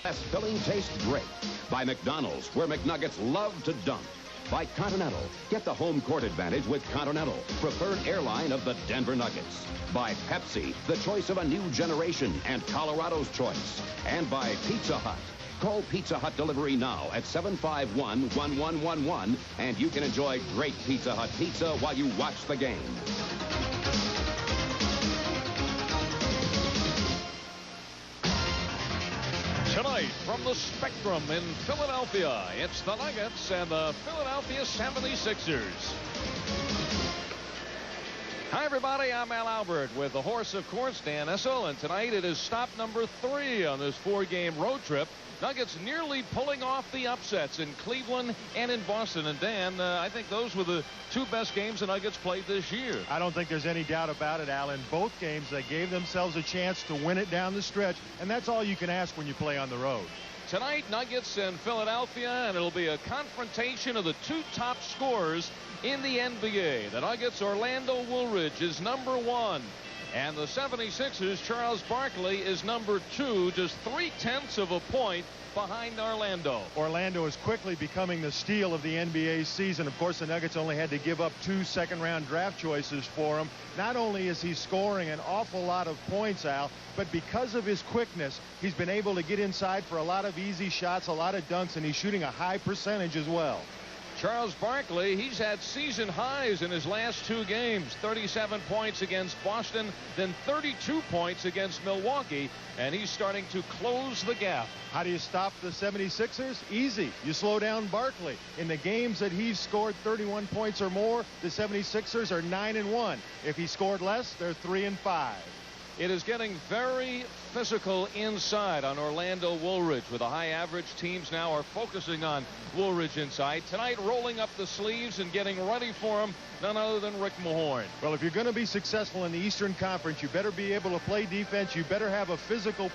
Best filling tastes great. By McDonald's, where McNuggets love to dunk. By Continental, get the home court advantage with Continental, preferred airline of the Denver Nuggets. By Pepsi, the choice of a new generation and Colorado's choice. And by Pizza Hut. Call Pizza Hut Delivery now at 751-1111, and you can enjoy great Pizza Hut pizza while you watch the game. Tonight from the Spectrum in Philadelphia, it's the Nuggets and the Philadelphia 76ers. Hi, everybody. I'm Al Albert with the horse, of course, Dan Issel. And tonight it is stop number 3 on this 4-game road trip. Nuggets nearly pulling off the upsets in Cleveland and in Boston. And, Dan, I think those were the 2 best games the Nuggets played this year. I don't think there's any doubt about it, Al. In both games, they gave themselves a chance to win it down the stretch. And that's all you can ask when you play on the road. Tonight, Nuggets in Philadelphia, and it'll be a confrontation of the 2 top scorers in the NBA. The Nuggets' Orlando Woolridge is number 1. And the 76ers' Charles Barkley is number 2, just 0.3 of a point behind Orlando. Orlando is quickly becoming the steal of the NBA season. Of course, the Nuggets only had to give up 2 second-round draft choices for him. Not only is he scoring an awful lot of points, Al, but because of his quickness, he's been able to get inside for a lot of easy shots, a lot of dunks, and he's shooting a high percentage as well. Charles Barkley, he's had season highs in his last 2 games. 37 points against Boston, then 32 points against Milwaukee, and he's starting to close the gap. How do you stop the 76ers? Easy. You slow down Barkley. In the games that he's scored 31 points or more, the 76ers are 9-1. If he scored less, they're 3-5. It is getting very physical inside on Orlando Woolridge. With a high average, teams now are focusing on Woolridge inside. Tonight, rolling up the sleeves and getting ready for him, none other than Rick Mahorn. Well, if you're going to be successful in the Eastern Conference, you better be able to play defense. You better have a physical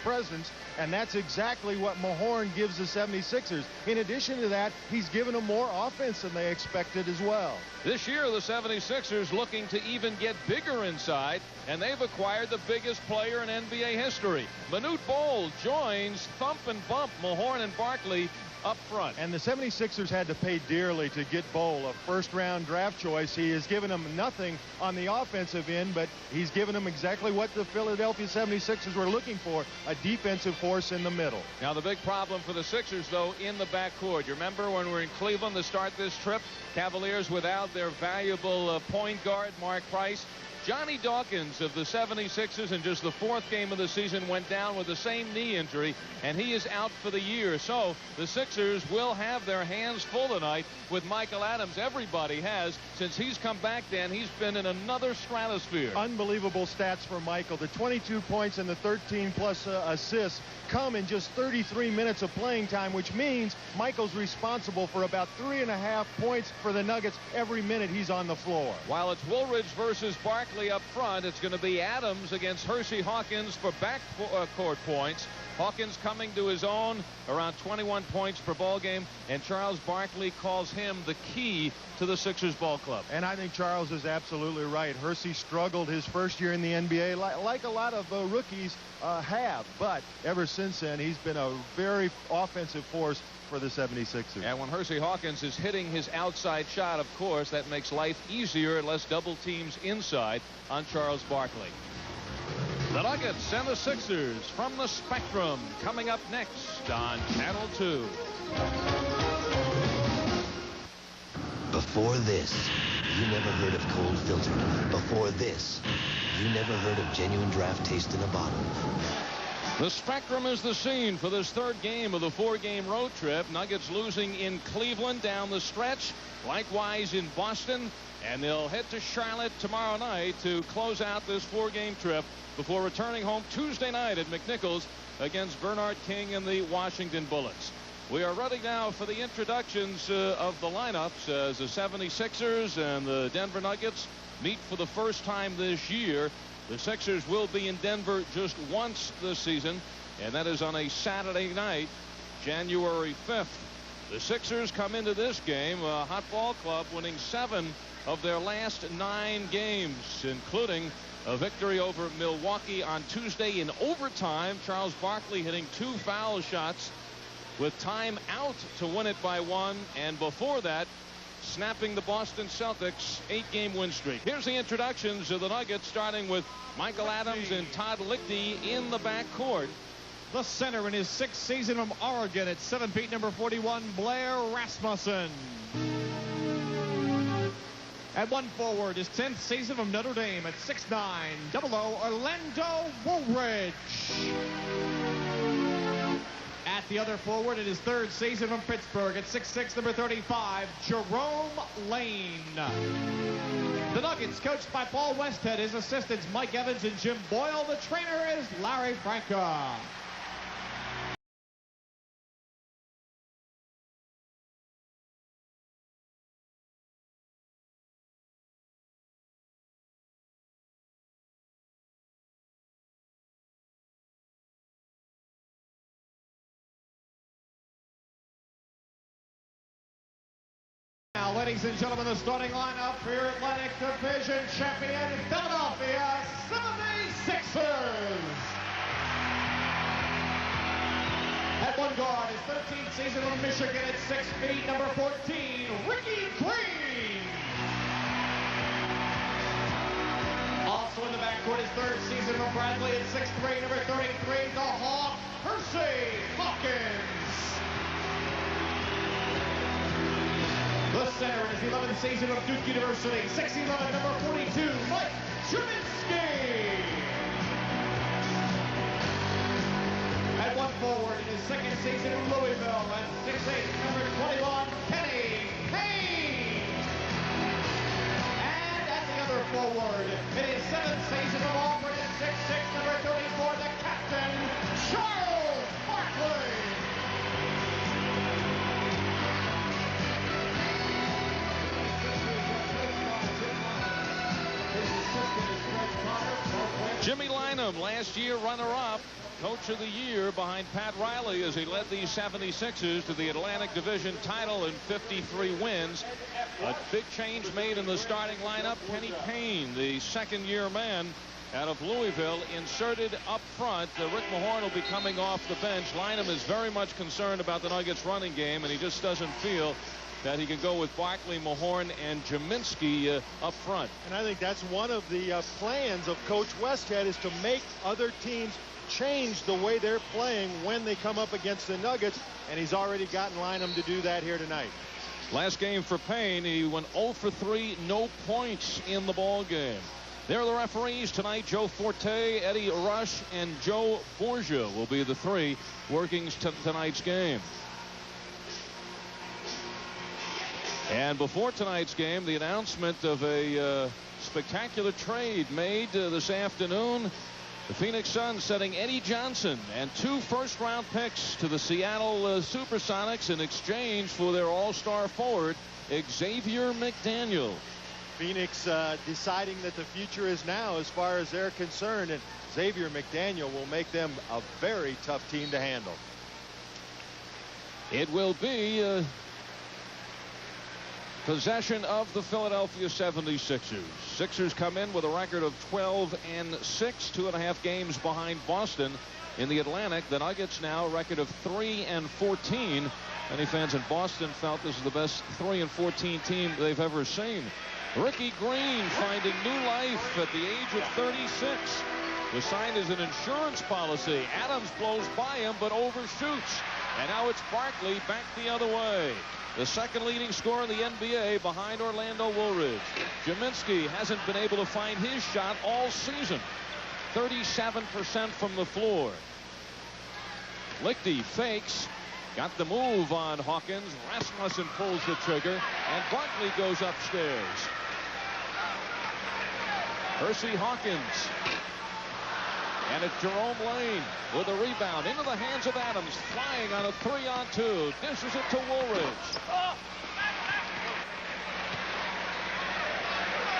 presence, and that's exactly what Mahorn gives the 76ers. In addition to that, he's given them more offense than they expected as well. This year, the 76ers looking to even get bigger inside, and they've acquired the biggest player in NBA history. Manute Bol joins thump and bump Mahorn and Barkley up front. And the 76ers had to pay dearly to get Bol, a first-round draft choice. He has given them nothing on the offensive end, but he's given them exactly what the Philadelphia 76ers were looking for, a defensive force in the middle. Now, the big problem for the Sixers, though, in the backcourt. You remember when we were in Cleveland to start this trip? Cavaliers without their valuable point guard, Mark Price. Johnny Dawkins of the 76ers in just the 4th game of the season went down with the same knee injury, and he is out for the year. So the Sixers will have their hands full tonight with Michael Adams. Everybody has. Since he's come back, Dan, he's been in another stratosphere. Unbelievable stats for Michael. The 22 points and the 13-plus assists come in just 33 minutes of playing time, which means Michael's responsible for about 3.5 points for the Nuggets every minute he's on the floor. While it's Woolridge versus Barkley up front, it's going to be Adams against Hersey Hawkins for backcourt points. Hawkins coming to his own, around 21 points per ball game, and Charles Barkley calls him the key to the Sixers ball club. And I think Charles is absolutely right. Hersey struggled his first year in the NBA, like a lot of rookies have, but ever since then, he's been a very offensive force for the 76ers. And when Hersey Hawkins is hitting his outside shot, of course, that makes life easier and less double teams inside on Charles Barkley. The Nuggets and the Sixers from the Spectrum coming up next on Channel 2. Before this, you never heard of cold filtered. Before this, you never heard of genuine draft taste in a bottle. The Spectrum is the scene for this 3rd game of the 4-game road trip. Nuggets losing in Cleveland down the stretch, likewise in Boston, and they'll head to Charlotte tomorrow night to close out this 4-game trip before returning home Tuesday night at McNichols against Bernard King and the Washington Bullets. We are ready now for the introductions of the lineups as the 76ers and the Denver Nuggets meet for the first time this year. The Sixers will be in Denver just once this season, and that is on a Saturday night, January 5th. The Sixers come into this game, a hot ball club, winning 7 of their last 9 games, including A victory over Milwaukee on Tuesday in overtime. Charles Barkley hitting 2 foul shots with time out to win it by 1. And before that, snapping the Boston Celtics 8-game win streak. Here's the introductions of the Nuggets, starting with Michael Adams and Todd Lichty in the backcourt. The center in his 6th season from Oregon at 7 feet, number 41, Blair Rasmussen. At 1 forward, his 10th season from Notre Dame at 6'9", 00, Orlando Woolridge. At the other forward, in his 3rd season from Pittsburgh at 6'6", number 35, Jerome Lane. The Nuggets, coached by Paul Westhead, his assistants Mike Evans and Jim Boyle. The trainer is Larry Franca. Now, ladies and gentlemen, the starting lineup for your Atlantic Division champion, Philadelphia 76ers. At 1 guard, his 13th season from Michigan at 6 feet, number 14, Ricky Green. Also in the backcourt, his 3rd season from Bradley at 6'3", number 33, the Hawk, Percy Hawkins. The center in his 11th season of Duke University, 6'11", number 42, Mike Trubinsky. At 1 forward in his 2nd season of Louisville, at 6'8", number 21, Kenny Payne. And at the other forward, in his 7th season of Auburn, at 6'6", number 34, the captain, Charles Barkley. Jimmy Lynam, last year runner-up, coach of the year behind Pat Riley as he led the 76ers to the Atlantic Division title and 53 wins. A big change made in the starting lineup. Kenny Payne, the 2nd-year man out of Louisville, inserted up front. Rick Mahorn will be coming off the bench. Lynam is very much concerned about the Nuggets running game, and he just doesn't feel that he can go with Barkley, Mahorn, and Jaminski up front. And I think that's one of the plans of Coach Westhead, is to make other teams change the way they're playing when they come up against the Nuggets, and he's already gotten Lynam to do that here tonight. Last game for Payne, he went 0 for 3, no points in the ball game. There are the referees tonight. Joe Forte, Eddie Rush, and Joe Borgia will be the 3 working tonight's game. And before tonight's game, the announcement of a spectacular trade made this afternoon. The Phoenix Suns sending Eddie Johnson and 2 first-round picks to the Seattle Supersonics in exchange for their all-star forward, Xavier McDaniel. Phoenix deciding that the future is now as far as they're concerned, and Xavier McDaniel will make them a very tough team to handle. It will be possession of the Philadelphia 76ers. Sixers come in with a record of 12-6, 2.5 games behind Boston in the Atlantic. The Nuggets now a record of 3-14. Many fans in Boston felt this is the best 3-14 team they've ever seen. Ricky Green finding new life at the age of 36. Was signed as an insurance policy. Adams blows by him but overshoots. And now it's Barkley back the other way. The 2nd leading scorer in the NBA behind Orlando Woolridge. Jaminski hasn't been able to find his shot all season. 37% from the floor. Lichty fakes. Got the move on Hawkins. Rasmussen pulls the trigger. And Barkley goes upstairs. Percy Hawkins. And it's Jerome Lane with a rebound into the hands of Adams, flying on a 3-on-2. Dishes it to Woolridge.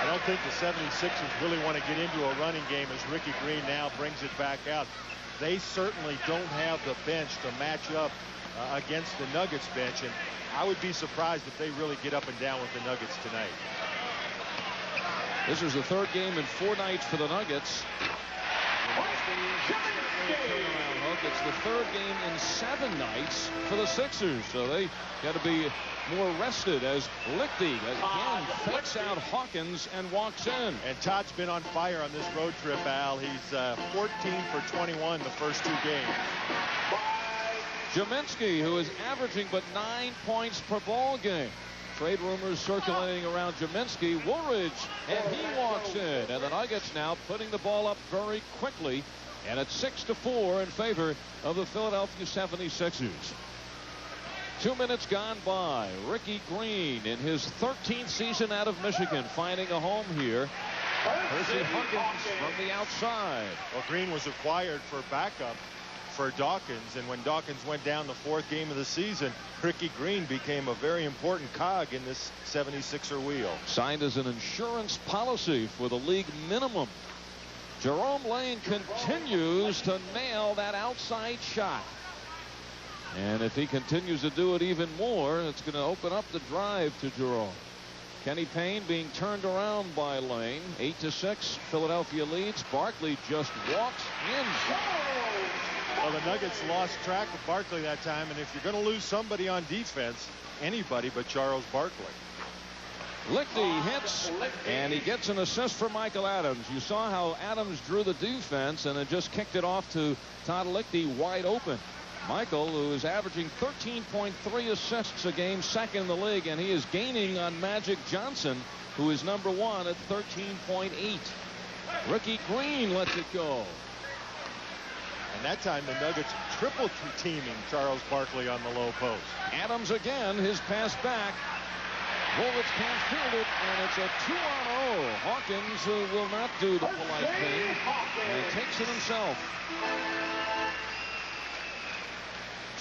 I don't think the 76ers really want to get into a running game as Ricky Green now brings it back out. They certainly don't have the bench to match up against the Nuggets bench, and I would be surprised if they really get up and down with the Nuggets tonight. This is the third game in 4 nights for the Nuggets. It's the third game in 7 nights for the Sixers, so they got to be more rested as Lichty again fakes out Hawkins and walks in. And Todd's been on fire on this road trip, Al. He's 14 for 21 the first 2 games. Jaminski, who is averaging but 9 points per ball game. Trade rumors circulating around Jaminski. Woolridge, and he walks in. And the Nuggets now putting the ball up very quickly. And it's 6-4 in favor of the Philadelphia 76ers. 2 minutes gone by. Ricky Green in his 13th season out of Michigan finding a home here. Percy Huggins from the outside. Well, Green was acquired for backup for Dawkins, and when Dawkins went down the 4th game of the season, Ricky Green became a very important cog in this 76er wheel. Signed as an insurance policy for the league minimum. Jerome Lane continues to nail that outside shot. And if he continues to do it even more, it's going to open up the drive to Jerome. Kenny Payne being turned around by Lane. 8-6. Philadelphia leads. Barkley just walks in. Well, the Nuggets lost track of Barkley that time, and if you're going to lose somebody on defense, anybody but Charles Barkley. Lichty hits, and he gets an assist for Michael Adams. You saw how Adams drew the defense and then just kicked it off to Todd Lichty wide open. Michael, who is averaging 13.3 assists a game, second in the league, and he is gaining on Magic Johnson, who is number 1 at 13.8. Ricky Green lets it go. And that time the Nuggets triple teaming Charles Barkley on the low post. Adams again, his pass back. Woolridge can't field it, and it's a 2-on-0. Hawkins will not do the polite thing, and he takes it himself.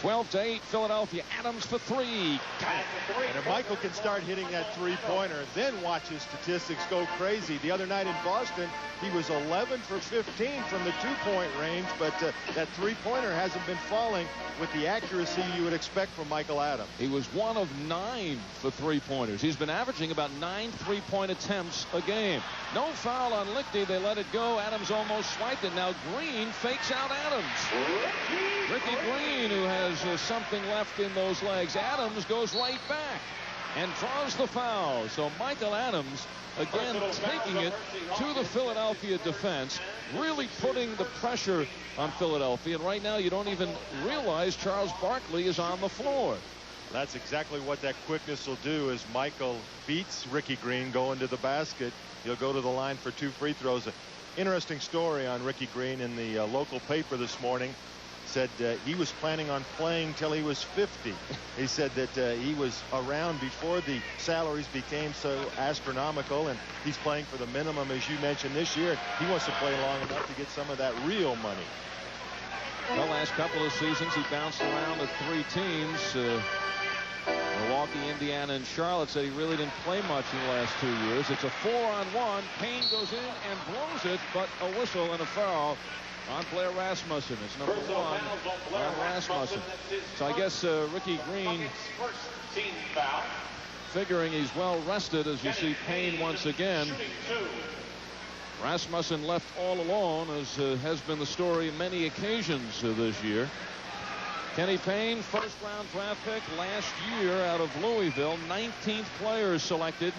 12-8, Philadelphia. Adams for 3. Got it. And if Michael can start hitting that 3-pointer, then watch his statistics go crazy. The other night in Boston, he was 11 for 15 from the 2-point range, but that 3-pointer hasn't been falling with the accuracy you would expect from Michael Adams. He was 1 of 9 for 3-pointers. He's been averaging about 9 3-point attempts a game. No foul on Lichty. They let it go. Adams almost swiped it. Now Green fakes out Adams. Ricky Green, who has something left in those legs. Adams goes right back and draws the foul. So Michael Adams again taking it to the Philadelphia defense, really putting the pressure on Philadelphia. And right now you don't even realize Charles Barkley is on the floor. That's exactly what that quickness will do. As Michael beats Ricky Green going to the basket, he'll go to the line for 2 free throws. Interesting story on Ricky Green in the local paper this morning. Said he was planning on playing till he was 50. He said that he was around before the salaries became so astronomical, and he's playing for the minimum, as you mentioned, this year. He wants to play long enough to get some of that real money. The last couple of seasons he bounced around with 3 teams. Milwaukee, Indiana, and Charlotte. Said he really didn't play much in the last 2 years. It's a 4-on-1. Payne goes in and blows it, but a whistle and a foul on Blair Rasmussen. It's number 1 on Rasmussen. So I guess Ricky Green figuring he's well rested, as you see Payne once again. Rasmussen left all alone, as has been the story on many occasions this year. Kenny Payne, first-round draft pick last year out of Louisville, 19th player selected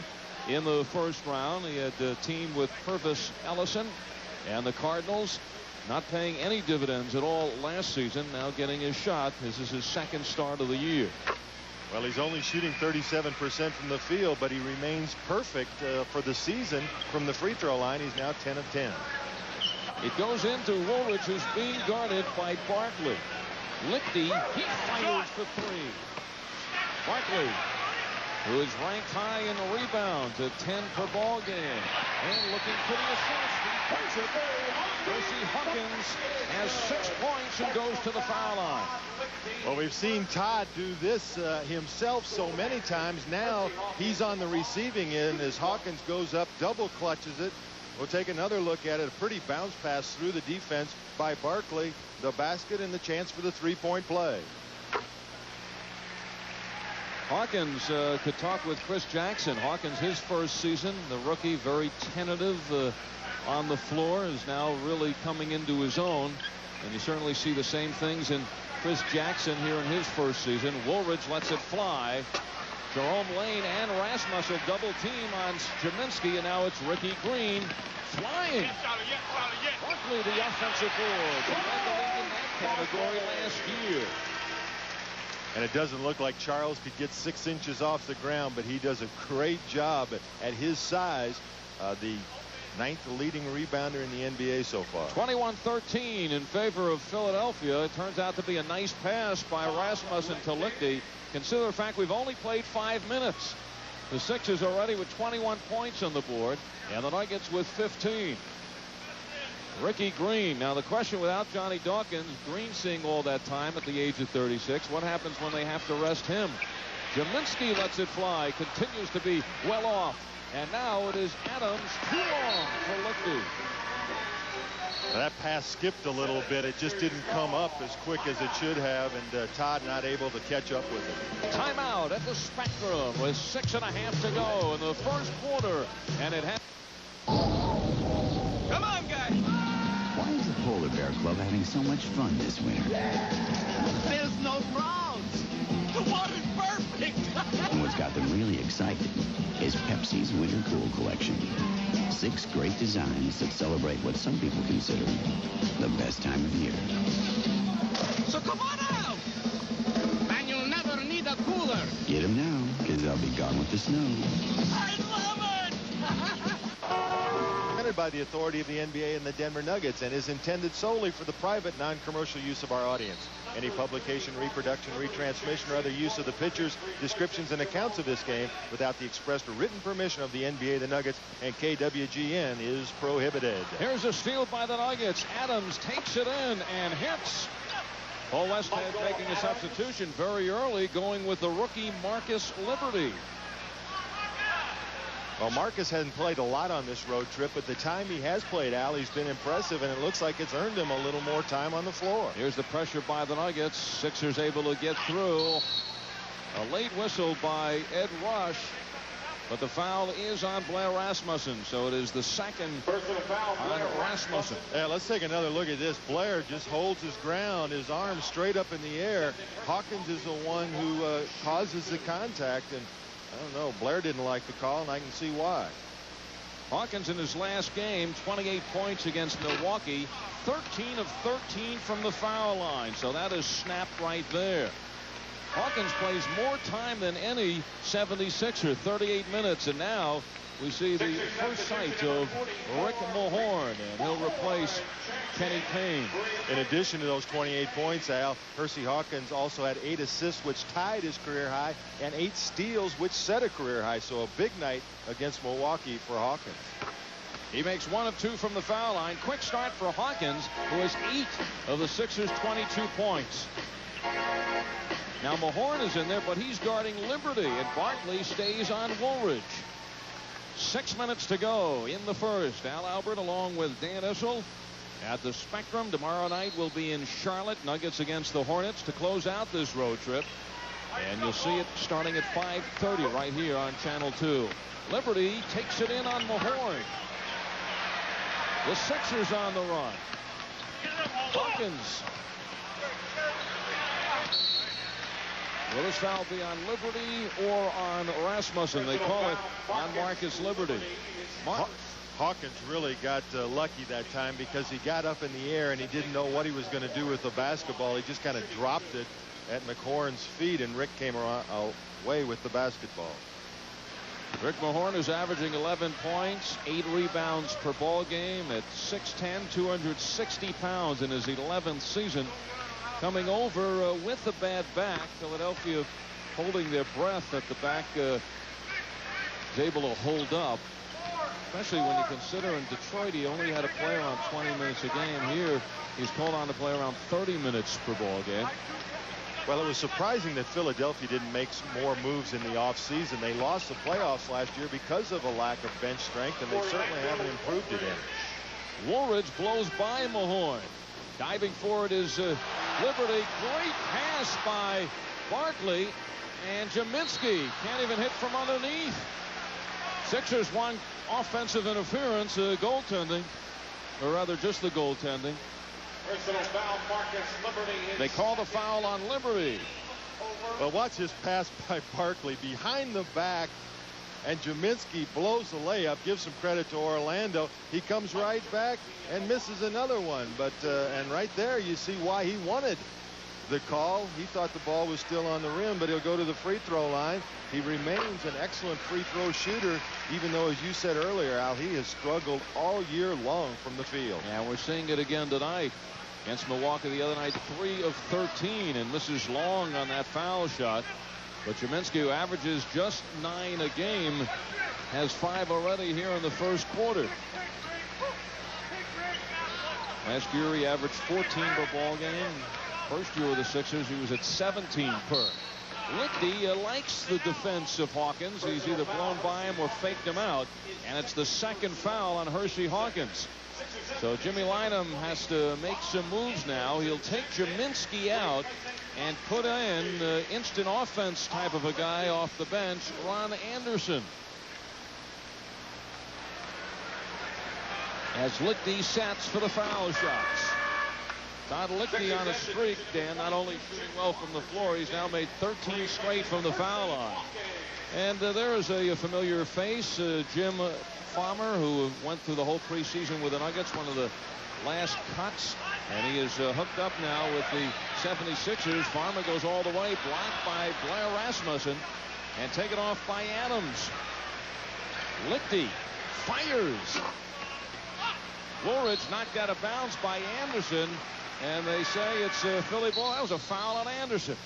in the first round. He had teamed with Purvis Ellison, and the Cardinals not paying any dividends at all last season, now getting his shot. This is his second start of the year. Well, he's only shooting 37% from the field, but he remains perfect for the season from the free throw line. He's now 10 of 10. It goes into Woolridge, who's being guarded by Barkley. Lichty, he fires for 3. Barkley, who is ranked high in the rebounds at 10 per ball game, and looking for the assist. He puts it. Percy Huggins has 6 points and goes to the foul line. Well, we've seen Todd do this himself so many times. Now he's on the receiving end as Hawkins goes up, double clutches it. We'll take another look at it. A pretty bounce pass through the defense by Barkley. The basket and the chance for the 3-point play. Hawkins could talk with Chris Jackson. Hawkins, his first season, the rookie, very tentative on the floor, is now really coming into his own. And you certainly see the same things in Chris Jackson here in his first season. Woolridge lets it fly. Jerome Lane and Rasmussen double team on Jaminski, and now it's Ricky Green flying. Barkley, the offensive board, who led the league in that category last year. And it doesn't look like Charles could get 6 inches off the ground, but he does a great job at his size. The 9th leading rebounder in the NBA so far. 21-13 in favor of Philadelphia. It turns out to be a nice pass by Rasmussen to Lichty. Consider the fact we've only played 5 minutes. The Sixers already with 21 points on the board, and the Nuggets with 15. Ricky Green. Now the question without Johnny Dawkins, Green seeing all that time at the age of 36. What happens when they have to rest him? Jaminski lets it fly, continues to be well off. And now it is Adams, too long for Lichty. That pass skipped a little bit. It just didn't come up as quick as it should have, and Todd not able to catch up with it. Timeout at the Spectrum with 6.5 to go in the first quarter. And it has. Come on, guys. Why is the Polar Bear Club having so much fun this winter? There's no clouds. The water's perfect. And what's got them really excited is Pepsi's Winter Cool Collection. 6 great designs that celebrate what some people consider the best time of year. So come on out. And you'll never need a cooler. Get them now, because they'll be gone with the snow. I love it. Presented by the authority of the NBA and the Denver Nuggets, and is intended solely for the private, non-commercial use of our audience. Any publication, reproduction, retransmission, or other use of the pictures, descriptions, and accounts of this game without the expressed or written permission of the NBA, the Nuggets, and KWGN is prohibited. Here's a steal by the Nuggets. Adams takes it in and hits. Paul Westhead making a substitution very early, going with the rookie Marcus Liberty. Well, Marcus hasn't played a lot on this road trip, but the time he has played, Al, he's been impressive, and it looks like it's earned him a little more time on the floor. Here's the pressure by the Nuggets. Sixers able to get through. A late whistle by Ed Rush, but the foul is on Blair Rasmussen, so it is the second on Rasmussen. Yeah, let's take another look at this. Blair just holds his ground, his arms straight up in the air. Hawkins is the one who causes the contact, and I don't know, Blair didn't like the call, and I can see why. Hawkins in his last game, 28 points against Milwaukee, 13 of 13 from the foul line, so that is snapped right there. Hawkins plays more time than any 76er, 38 minutes, and now we see the first sight of Rick Mahorn, and he'll replace Kenny Payne. In addition to those 28 points, Al, Hersey Hawkins also had 8 assists, which tied his career high, and 8 steals, which set a career high. So a big night against Milwaukee for Hawkins. He makes 1 of 2 from the foul line. Quick start for Hawkins, who has 8 of the Sixers' 22 points. Now Mahorn is in there, but he's guarding Liberty, and Barkley stays on Woolridge. 6 minutes to go in the first. Al Albert along with Dan Issel at the Spectrum. Tomorrow night we'll be in Charlotte. Nuggets against the Hornets to close out this road trip. And you'll see it starting at 5:30 right here on Channel 2. Liberty takes it in on Mahorn. The Sixers on the run. Hawkins. Will this foul be on Liberty or on Rasmussen? They call it on Marcus Liberty. Hawkins really got lucky that time because he got up in the air and he didn't know what he was going to do with the basketball. He just kind of dropped it at McHorn's feet, and Rick came away with the basketball. Rick Mahorn is averaging 11 points, 8 rebounds per ball game at 6'10", 260 pounds in his 11th season. Coming over with a bad back. Philadelphia holding their breath at the back is able to hold up, especially when you consider in Detroit he only had to play around 20 minutes a game. Here he's called on to play around 30 minutes per ball game. Well, it was surprising that Philadelphia didn't make more moves in the offseason. They lost the playoffs last year because of a lack of bench strength, and they certainly haven't improved it in. Woolridge blows by Mahorn. Diving forward is Liberty. Great pass by Barkley and Jaminski can't even hit from underneath. Sixers want offensive interference, goaltending, or rather just the goaltending. Personal foul, Marcus Liberty. They call the foul on Liberty. Well, watch this pass by Barkley behind the back, and Jaminski blows the layup. Give some credit to Orlando. He comes right back and misses another one. But and right there you see why he wanted the call. He thought the ball was still on the rim, but he'll go to the free throw line. He remains an excellent free throw shooter, even though, as you said earlier, Al, he has struggled all year long from the field. Yeah, we're seeing it again tonight. Against Milwaukee the other night, 3 of 13, and misses long on that foul shot. But Jaminski, who averages just 9 a game, has 5 already here in the first quarter. Last year he averaged 14 per ball game. First year with the Sixers he was at 17 per. Lichty likes the defense of Hawkins. He's either blown by him or faked him out, and it's the second foul on Hersey Hawkins. So Jimmy Lynam has to make some moves now. He'll take Jaminski out and put in instant offense type of a guy off the bench, Ron Anderson. As Lichty sets for the foul shots. Todd Lichty on a streak, Dan, not only shooting well from the floor, he's now made 13 straight from the foul line. And there is a familiar face, Jim Farmer, who went through the whole preseason with the Nuggets, one of the last cuts, and he is hooked up now with the 76ers. Farmer goes all the way, blocked by Blair Rasmussen, and taken off by Adams. Lichty fires. Woolridge knocked out of bounds by Anderson, and they say it's a Philly ball. That was a foul on Anderson.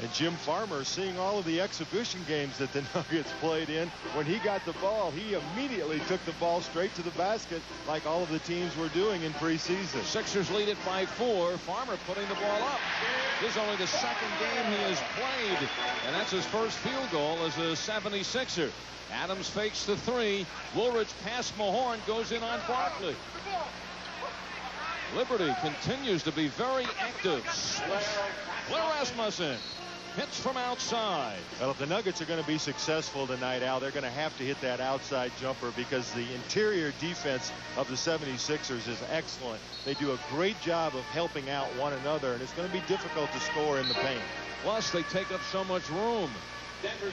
And Jim Farmer, seeing all of the exhibition games that the Nuggets played in, when he got the ball, he immediately took the ball straight to the basket like all of the teams were doing in preseason. Sixers lead it by 4. Farmer putting the ball up. This is only the second game he has played, and that's his first field goal as a 76er. Adams fakes the 3. Woolridge past Mahorn, goes in on Barkley. Liberty continues to be very active. Blair Rasmussen hits from outside. Well, if the Nuggets are going to be successful tonight, Al, they're going to have to hit that outside jumper because the interior defense of the 76ers is excellent. They do a great job of helping out one another, and it's going to be difficult to score in the paint. Plus, they take up so much room.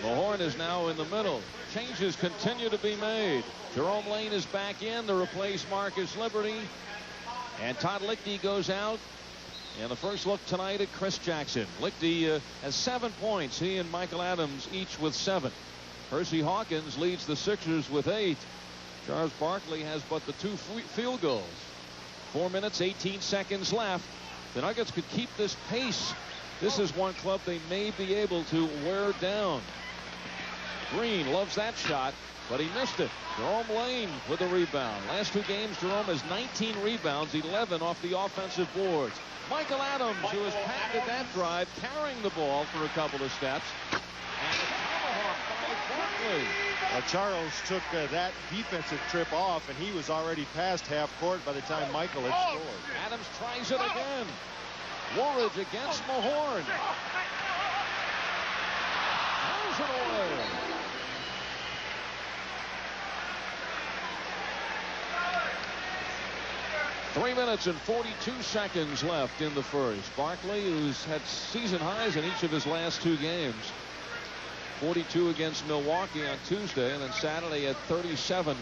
Mahorn is now in the middle. Changes continue to be made. Jerome Lane is back in to replace Marcus Liberty. And Todd Lichty goes out. And the first look tonight at Chris Jackson. Lichty has 7 points. He and Michael Adams each with 7. Hersey Hawkins leads the Sixers with 8. Charles Barkley has but the 2 field goals. 4 minutes, 18 seconds left. The Nuggets could keep this pace. This is one club they may be able to wear down. Green loves that shot, but he missed it. Jerome Lane with the rebound. Last 2 games, Jerome has 19 rebounds, 11 off the offensive boards. Michael Adams, who has patented that drive, carrying the ball for a couple of steps. And a tomahawk by Barkley. Charles took that defensive trip off, and he was already past half court by the time Michael had scored. Adams tries it again. Woolridge against Mahorn. Throws it away. Three minutes and 42 seconds left in the first. Barkley, who's had season highs in each of his last 2 games. 42 against Milwaukee on Tuesday, and then Saturday at 37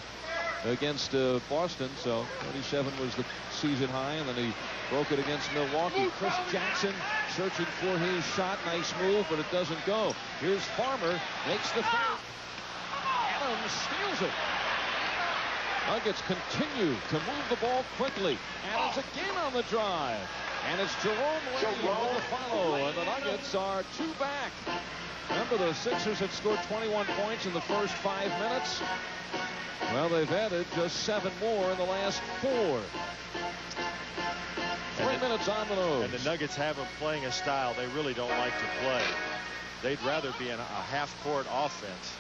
against Boston. So 37 was the season high, and then he broke it against Milwaukee. Chris Jackson searching for his shot. Nice move, but it doesn't go. Here's Farmer, makes the fake. Adams steals it. Nuggets continue to move the ball quickly. Adams again on the drive. And it's Jerome Lane with the follow. And the Nuggets are 2 back. Remember, the Sixers had scored 21 points in the first 5 minutes. Well, they've added just 7 more in the last 4. 3 minutes on the nose. And the Nuggets have them playing a style they really don't like to play. They'd rather be in a half-court offense.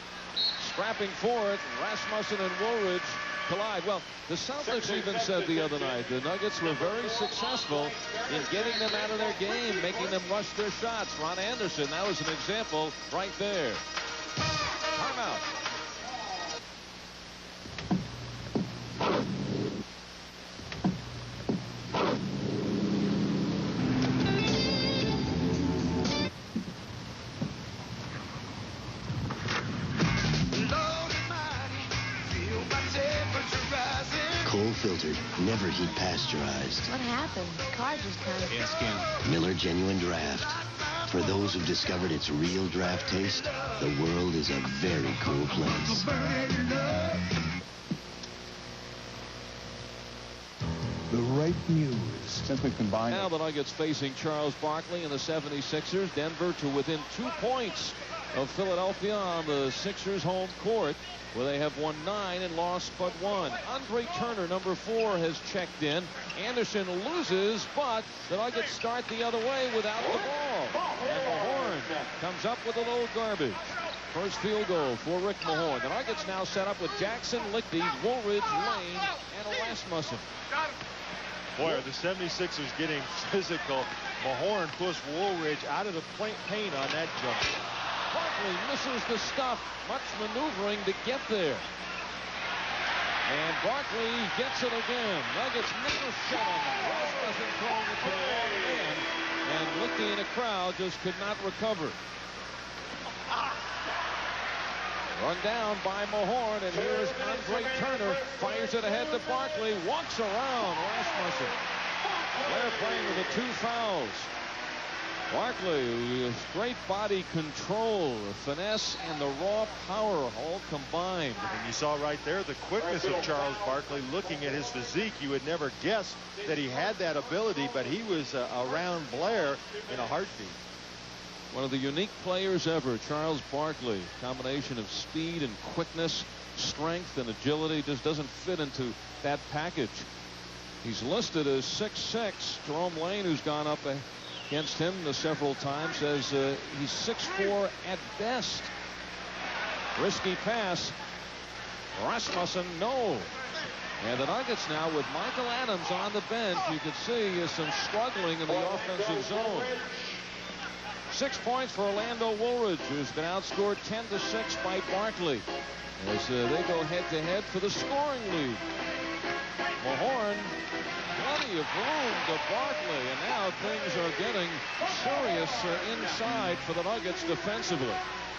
Scrapping for it, Rasmussen and Woolridge collide. Well, the Celtics even said the other night the Nuggets were very successful in getting them out of their game, making them rush their shots. Ron Anderson, that was an example right there. Timeout. Cold filtered, never heat pasteurized. What happened? The car just kind of... Ask him. Miller Genuine Draft. For those who've discovered its real draft taste, the world is a very cool place. The right news. Simply combined. Now the Nuggets facing Charles Barkley and the 76ers. Denver to within 2 points of Philadelphia on the Sixers home court, where they have won 9 and lost but 1. Andre Turner, number 4, has checked in. Anderson loses, but the Nuggets start the other way without the ball. And Mahorn comes up with a little garbage. First field goal for Rick Mahorn. The Nuggets now set up with Jackson, Lichty, Woolridge, Lane, and Rasmussen. Boy, are the 76ers getting physical. Mahorn pushed Woolridge out of the paint on that jump. Barkley misses the stuff. Much maneuvering to get there. And Barkley gets it again. Nuggets never shut on that. Rasmussen throwing it to the wall again. And Lichty in a crowd just could not recover. Run down by Mahorn, and here's Andre Turner. Fires it ahead to Barkley. Walks around Rasmussen. They're playing with the 2 fouls. Barkley, great body control, the finesse, and the raw power all combined. And you saw right there the quickness of Charles Barkley. Looking at his physique, you would never guess that he had that ability, but he was around Blair in a heartbeat. One of the unique players ever, Charles Barkley. Combination of speed and quickness, strength and agility, just doesn't fit into that package. He's listed as 6'6". Jerome Lane, who's gone up against him several times, says he's 6'4" at best. Risky pass. Rasmussen, no. And the Nuggets now with Michael Adams on the bench, you can see some struggling in the offensive zone. 6 points for Orlando Woolridge, who's been outscored 10-6 by Barkley, as they go head-to-head for the scoring lead. Mahorn, plenty of room to Barkley, and now things are getting serious inside for the Nuggets defensively.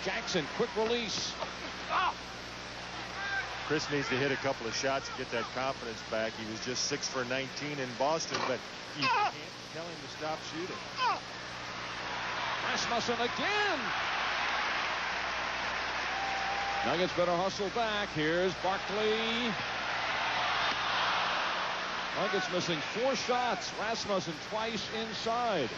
Jackson, quick release. Chris needs to hit a couple of shots to get that confidence back. He was just 6 for 19 in Boston, but you can't tell him to stop shooting. Rasmussen again. Nuggets better hustle back. Here's Barkley. Nuggets missing 4 shots. Rasmussen twice inside.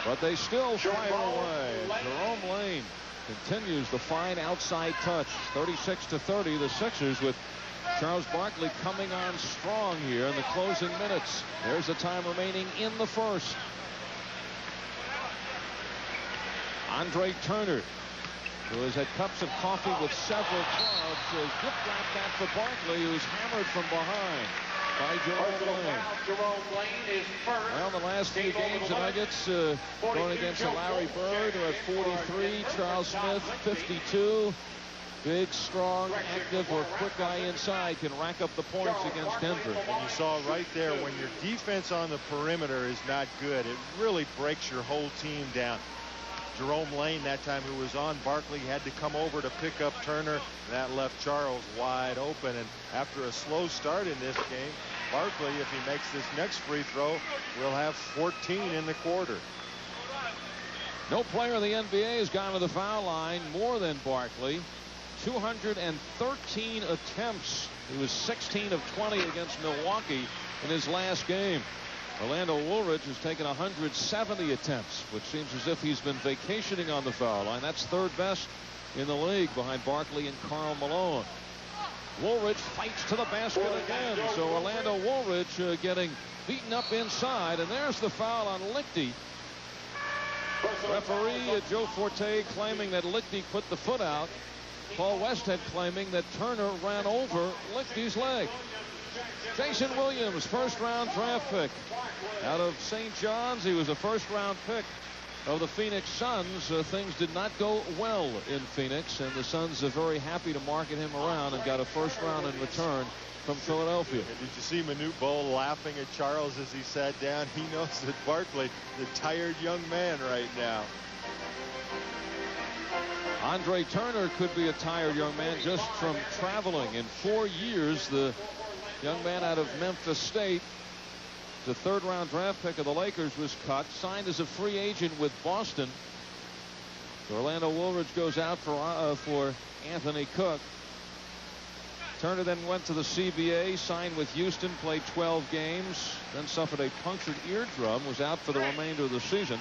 But they still fire away. Jerome Lane continues the fine outside touch. 36-30. The Sixers with Charles Barkley coming on strong here in the closing minutes. There's the time remaining in the first. Andre Turner, who has had cups of coffee with several clubs, has gift-wrapped that for Barkley, who's hammered from behind by Jerome Lane. Jerome Lane is first. Well, the last few games, the Nuggets going against Larry Bird, who had 43, Charles Smith, 52. Big, strong, active, or quick guy inside can rack up the points against Denver. And you saw right there, when your defense on the perimeter is not good, it really breaks your whole team down. Jerome Lane, that time, who was on Barkley, had to come over to pick up Turner, and that left Charles wide open. And after a slow start in this game, Barkley, if he makes this next free throw, will have 14 in the quarter. No player in the NBA has gone to the foul line more than Barkley. 213 attempts. He was 16 of 20 against Milwaukee in his last game. Orlando Woolridge has taken 170 attempts, which seems as if he's been vacationing on the foul line. That's third best in the league behind Barkley and Karl Malone. Woolridge fights to the basket again. So Orlando Woolridge getting beaten up inside. And there's the foul on Lichty. Referee Joe Forte claiming that Lichty put the foot out. Paul Westhead claiming that Turner ran over Lichty's leg. Jason Williams, first-round draft pick out of St. John's. He was a first-round pick of the Phoenix Suns. Things did not go well in Phoenix, and the Suns are very happy to market him around and got a first-round in return from Philadelphia. And did you see Manute Bol laughing at Charles as he sat down? He knows that Barkley, the tired young man right now. Andre Turner could be a tired young man just from traveling. In 4 years, the young man out of Memphis State, the third-round draft pick of the Lakers, was cut, signed as a free agent with Boston. Orlando Woolridge goes out for Anthony Cook. Turner then went to the CBA, signed with Houston, played 12 games, then suffered a punctured eardrum, was out for the remainder of the season.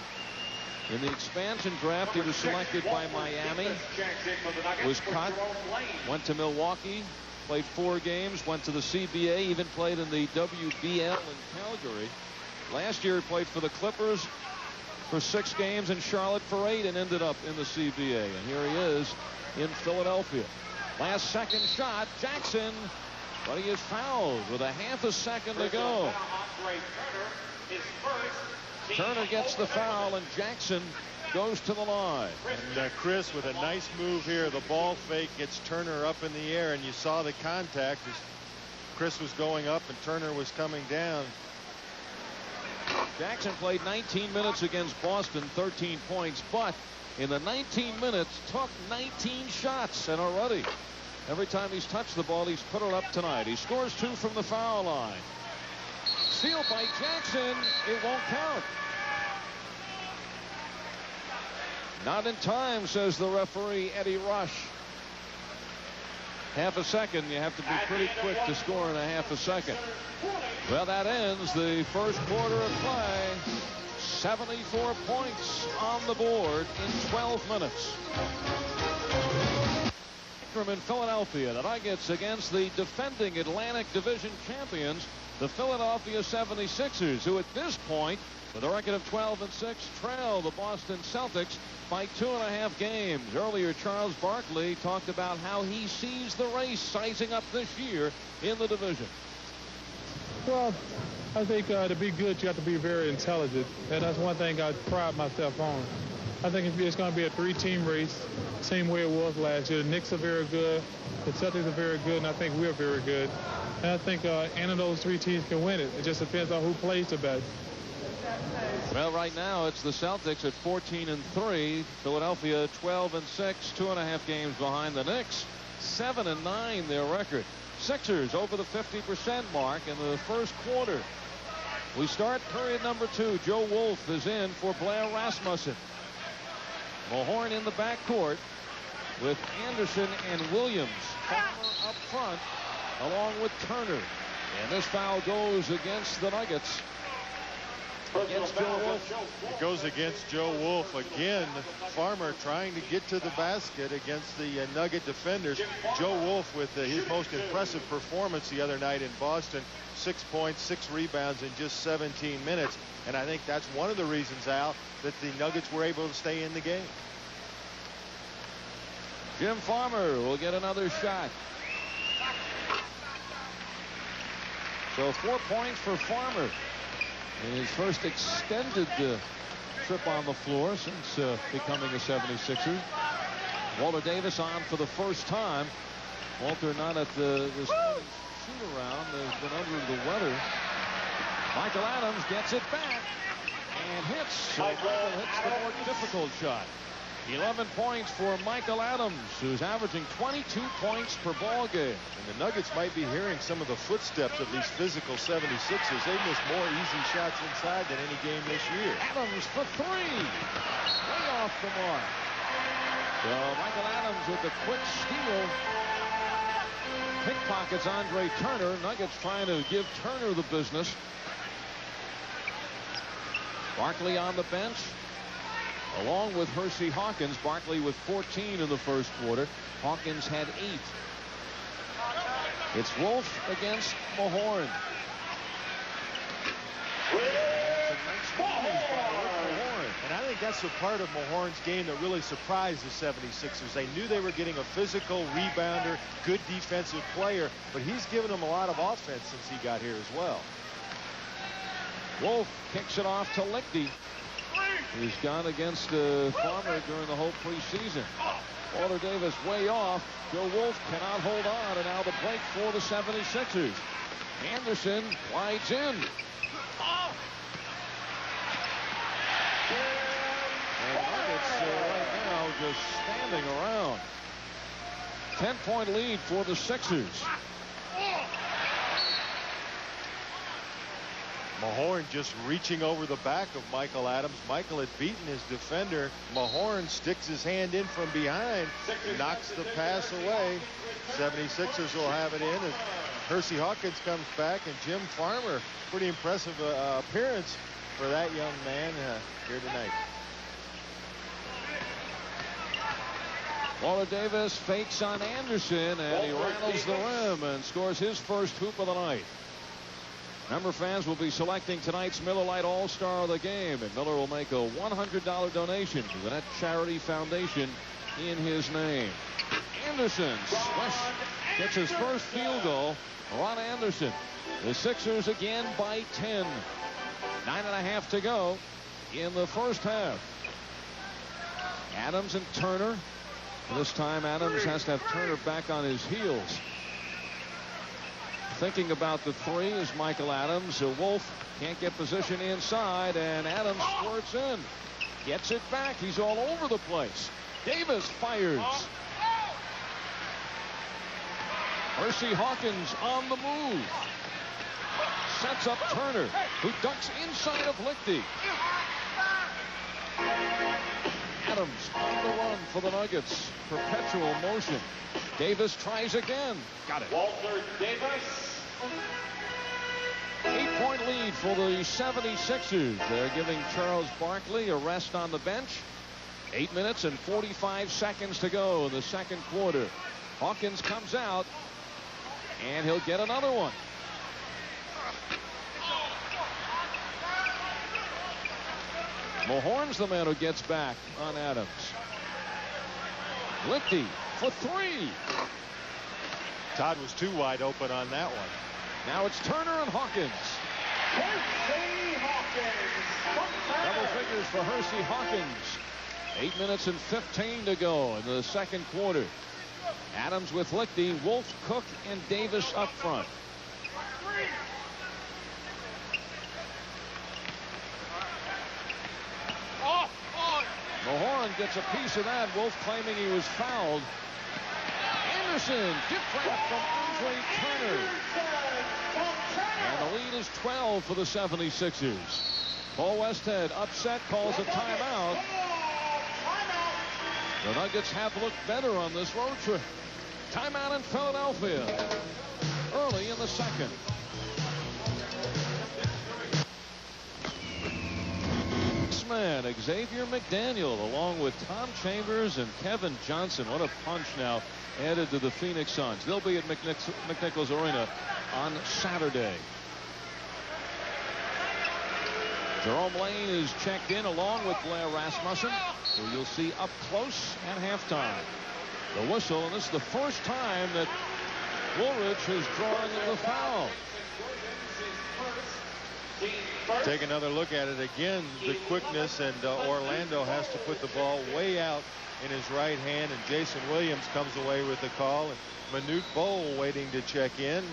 In the expansion draft, he was selected by Miami, was cut, went to Milwaukee, played 4 games, went to the CBA, even played in the WBL in Calgary. Last year, he played for the Clippers for 6 games and Charlotte for 8 and ended up in the CBA. And here he is in Philadelphia. Last second shot, Jackson, but he is fouled with a half a second to go. Turner gets the foul, and Jackson goes to the line. And Chris, with a nice move here, the ball fake gets Turner up in the air, and you saw the contact as Chris was going up and Turner was coming down. Jackson played 19 minutes against Boston, 13 points, but in the 19 minutes took 19 shots, and already every time he's touched the ball, he's put it up tonight. He scores 2 from the foul line. Steal by Jackson. It won't count. Not in time, says the referee, Eddie Rush. Half a second. You have to be pretty quick to score in a half a second. Well, that ends the first quarter of play. 74 points on the board in 12 minutes. In Philadelphia, the Nuggets against the defending Atlantic Division champions, the Philadelphia 76ers, who at this point, with a record of 12-6, trail the Boston Celtics by 2.5 games. Earlier, Charles Barkley talked about how he sees the race sizing up this year in the division. Well, I think to be good, you have to be very intelligent, and that's one thing I pride myself on. I think it's going to be a 3-team race, same way it was last year. The Knicks are very good, the Celtics are very good, and I think we're very good. And I think any of those 3 teams can win it. It just depends on who plays the best. Well, right now it's the Celtics at 14-3, Philadelphia 12-6, 2.5 games behind the Knicks, 7-9 their record. Sixers over the 50% mark in the first quarter. We start period number 2. Joe Wolf is in for Blair Rasmussen. Mahorn in the backcourt with Anderson and Williams. Farmer up front along with Turner. And this foul goes against the Nuggets. Against Joe Wolf. It goes against Joe Wolf again. Farmer trying to get to the basket against the Nugget defenders. Joe Wolf with his most impressive performance the other night in Boston. 6 points, 6 rebounds in just 17 minutes. And I think that's one of the reasons, Al, that the Nuggets were able to stay in the game. Jim Farmer will get another shot. So 4 points for Farmer in his first extended trip on the floor since becoming a 76er. Walter Davis on for the first time. Walter not at this shoot around, has been under the weather. Michael Adams gets it back and hits. So Michael hits the more difficult shot. 11 points for Michael Adams, who's averaging 22 points per ball game. And the Nuggets might be hearing some of the footsteps of these physical 76ers. They missed more easy shots inside than any game this year. Adams for 3. Way off the mark. So Michael Adams with the quick steal. Pickpockets Andre Turner. Nuggets trying to give Turner the business. Barkley on the bench, along with Hersey Hawkins. Barkley with 14 in the first quarter. Hawkins had 8. It's Wolf against Mahorn. And I think think that's the part of Mahorn's game that really surprised the 76ers. They knew they were getting a physical rebounder, good defensive player, but he's given them a lot of offense since he got here as well. Wolf kicks it off to Lichty. He's gone against Farmer during the whole preseason. Walter Davis way off. Joe Wolf cannot hold on, and now the break for the 76ers. Anderson glides in. And Nuggets right now just standing around. 10-point lead for the Sixers. Mahorn just reaching over the back of Michael Adams. Michael had beaten his defender. Mahorn sticks his hand in from behind, knocks the pass away. 76ers will have it in as Hersey Hawkins comes back, and Jim Farmer. Pretty impressive appearance for that young man here tonight. Walter Davis fakes on Anderson, and he rattles the rim and scores his first hoop of the night. Member fans will be selecting tonight's Miller Lite All-Star of the game, and Miller will make a $100 donation to the Net Charity Foundation in his name. Anderson gets his first field goal. Ron Anderson. The Sixers again by 10. 9.5 to go in the first half. Adams and Turner. This time Adams has to have Turner back on his heels. Thinking about the three is Michael Adams. Wolf can't get position inside, and Adams squirts in. Gets it back. He's all over the place. Davis fires. Hersey Hawkins on the move. Sets up Turner, who ducks inside of Lichty. Adams on the run for the Nuggets. Perpetual motion. Davis tries again. Got it. Walter Davis. 8-point lead for the 76ers. They're giving Charles Barkley a rest on the bench. 8 minutes and 45 seconds to go in the second quarter. Hawkins comes out, and he'll get another one. Mahorn's the man who gets back on Adams. Lichty for three. Todd was too wide open on that one. Now it's Turner and Hawkins. Double figures for Hersey Hawkins. 8 minutes and 15 to go in the second quarter. Adams with Lichty, Wolf, Cook, and Davis up front. Mahorn gets a piece of that. Wolf claiming he was fouled. Anderson, gift wrap from Andre Turner. And the lead is 12 for the 76ers. Paul Westhead upset, calls a timeout. The Nuggets have looked better on this road trip. Timeout in Philadelphia early in the second. Man, Xavier McDaniel, along with Tom Chambers and Kevin Johnson. What a punch now added to the Phoenix Suns. They'll be at McNichols Arena on Saturday. Jerome Lane is checked in along with Blair Rasmussen, who you'll see up close at halftime. The whistle, and this is the first time that Woolridge has drawn the foul. Take another look at it again. The quickness, and Orlando has to put the ball way out in his right hand, and Jason Williams comes away with the call. And Manute Bol waiting to check in.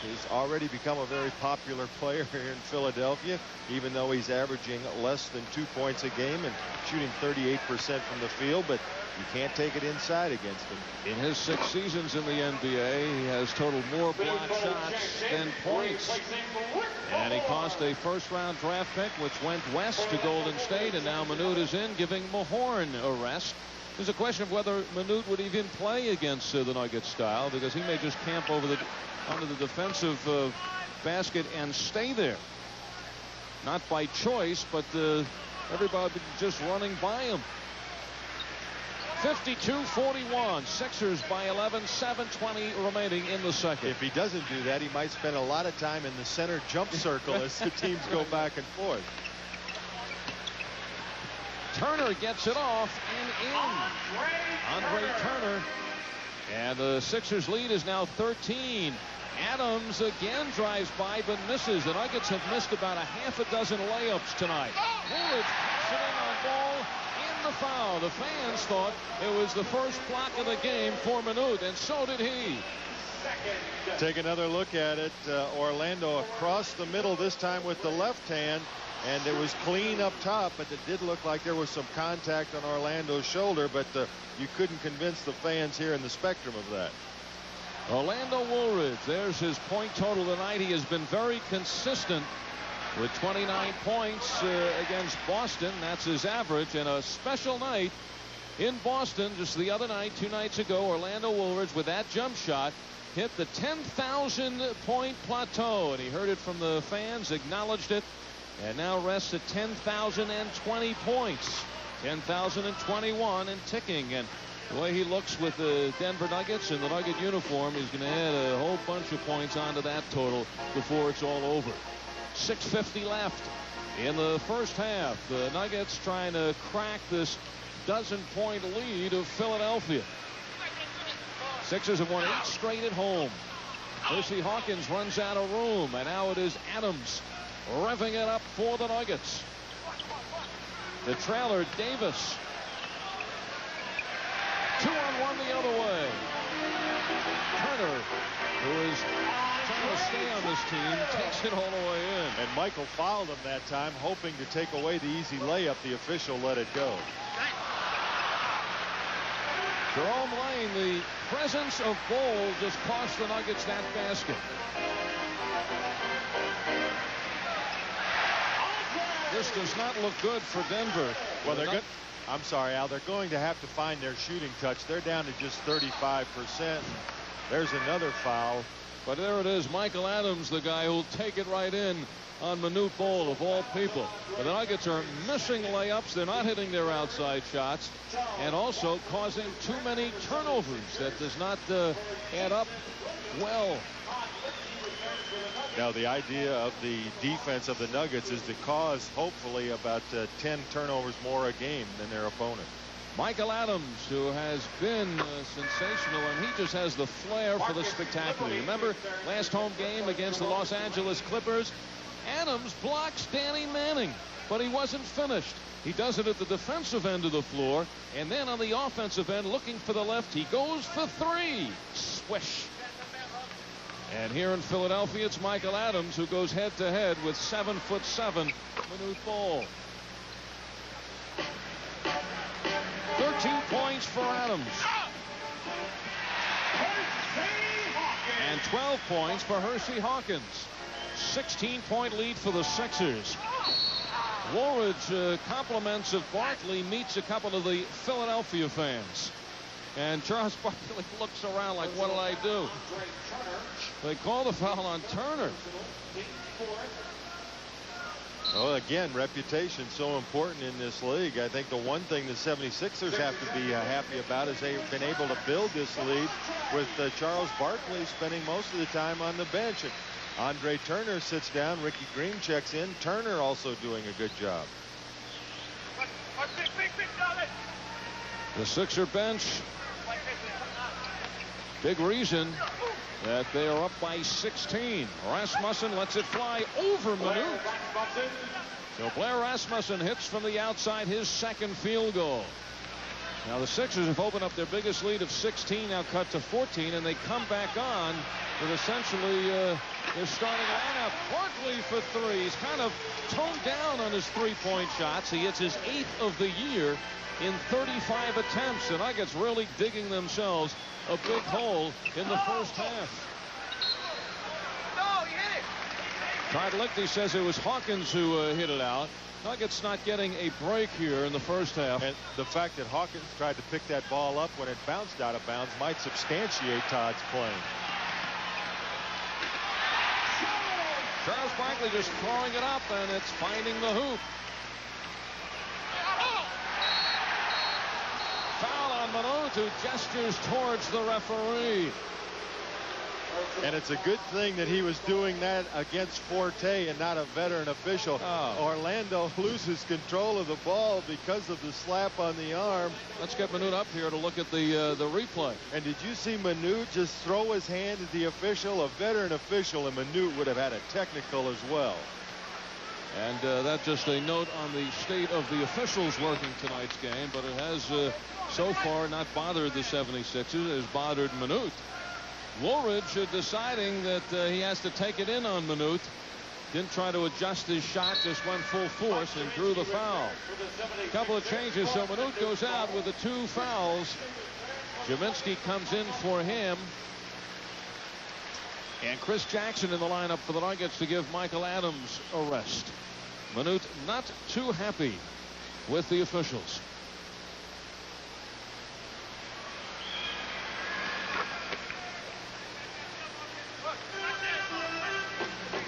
He's already become a very popular player here in Philadelphia, even though he's averaging less than 2 points a game and shooting 38% from the field, but you can't take it inside against him. In his 6 seasons in the NBA, he has totaled more block shots than points. And he cost a first-round draft pick, which went west to Golden State, and now Manute is in, giving Mahorn a rest. There's a question of whether Manute would even play against the Nuggets style, because he may just camp over under the defensive basket and stay there. Not by choice, but everybody just running by him. 52-41. Sixers by 11. 7:20 remaining in the second. If he doesn't do that, he might spend a lot of time in the center jump circle as the teams go back and forth. Turner gets it off and in. Andre Turner. And the Sixers lead is now 13. Adams again drives by but misses. The Nuggets have missed about a half a dozen layups tonight. Woolridge sitting on ball in the foul. The fans thought it was the first block of the game for Minute, and so did he. Take another look at it. Orlando across the middle, this time with the left hand, and it was clean up top, but it did look like there was some contact on Orlando's shoulder, but you couldn't convince the fans here in the Spectrum of that. Orlando Woolridge, there's his point total tonight. He has been very consistent with 29 points against Boston. That's his average. And a special night in Boston just the other night, 2 nights ago. Orlando Woolridge with that jump shot hit the 10,000 point plateau, and he heard it from the fans, acknowledged it, and now rests at 10,020 points. 10,021 and ticking. And the way he looks with the Denver Nuggets in the Nugget uniform, he's going to add a whole bunch of points onto that total before it's all over. 6:50 left in the first half. The Nuggets trying to crack this dozen-point lead of Philadelphia. Sixers have won 8 straight at home. Percy Hawkins runs out of room, and now it is Adams revving it up for the Nuggets. The trailer, Davis. 2-on-1 the other way. Turner, who is trying to stay on this team, takes it all the way in. And Michael fouled him that time, hoping to take away the easy layup. The official let it go. Jerome Lane, the presence of Bol just cost the Nuggets that basket. This does not look good for Denver. Well, they're good. I'm sorry, Al. They're going to have to find their shooting touch. They're down to just 35%. There's another foul. But there it is. Michael Adams, the guy who'll take it right in on Manute Bol, of all people. But the Nuggets are missing layups. They're not hitting their outside shots, and also causing too many turnovers. That does not add up well. Now, the idea of the defense of the Nuggets is to cause, hopefully, about 10 turnovers more a game than their opponent. Michael Adams, who has been sensational, and he just has the flair for the spectacular. Remember last home game against the Los Angeles Clippers? Adams blocks Danny Manning, but he wasn't finished. He does it at the defensive end of the floor, and then on the offensive end, looking for the left, he goes for 3. Swish. And here in Philadelphia, it's Michael Adams who goes head-to-head with 7'7" Manute Bol. 13 points for Adams. And 12 points for Percy Hawkins. 16-point lead for the Sixers. Woolridge compliments of Barkley meets a couple of the Philadelphia fans. And Charles Barkley looks around like, what did I do? They call the foul on Turner. Well, again, reputation so important in this league. I think the one thing the 76ers have to be happy about is they've been able to build this lead with Charles Barkley spending most of the time on the bench. And Andre Turner sits down. Ricky Green checks in. Turner also doing a good job. The Sixer bench, big reason that they are up by 16. Rasmussen lets it fly over Manute. So Blair Rasmussen hits from the outside his second field goal. Now the Sixers have opened up their biggest lead of 16, now cut to 14, and they come back on with essentially their starting lineup. Barkley for 3. He's kind of toned down on his 3-point shots. He hits his 8th of the year in 35 attempts. The Nuggets really digging themselves a big hole in the first half. No, you hit it. Todd Lichty says it was Hawkins who hit it out. Nuggets not getting a break here in the first half. And the fact that Hawkins tried to pick that ball up when it bounced out of bounds might substantiate Todd's claim. Charles Barkley just throwing it up, and it's finding the hoop. Foul on Manute, who gestures towards the referee. And it's a good thing that he was doing that against Forte and not a veteran official. Orlando loses control of the ball because of the slap on the arm. Let's get Manute up here to look at the replay. And did you see Manute just throw his hand at the official? A veteran official, and Manute would have had a technical as well. And that's just a note on the state of the officials working tonight's game, but it has so far not bothered the 76ers. It has bothered Manute. Woolridge deciding that he has to take it in on Manute. Didn't try to adjust his shot, just went full force and drew the foul. A couple of changes, so Manute goes out with the 2 fouls. Jaminski comes in for him. And Chris Jackson in the lineup for the Nuggets to give Michael Adams a rest. Manute not too happy with the officials.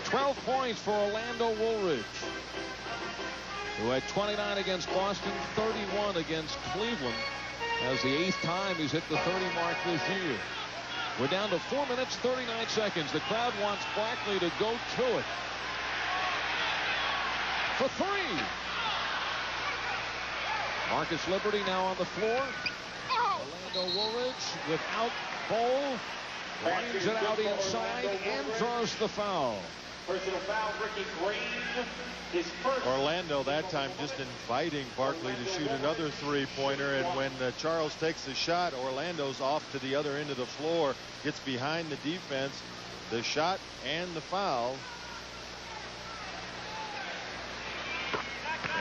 $12 points for Orlando Woolridge, who had 29 against Boston, 31 against Cleveland. As the 8th time he's hit the 30 mark this year. We're down to 4 minutes, 39 seconds. The crowd wants Barkley to go to it. For 3. Marcus Liberty now on the floor. Orlando Woolridge without Cole. Lines it out inside and draws the foul. Personal foul, Ricky Green. His first. Orlando that time just inviting Barkley to shoot another 3-pointer, and when Charles takes the shot, Orlando's off to the other end of the floor, gets behind the defense, the shot and the foul.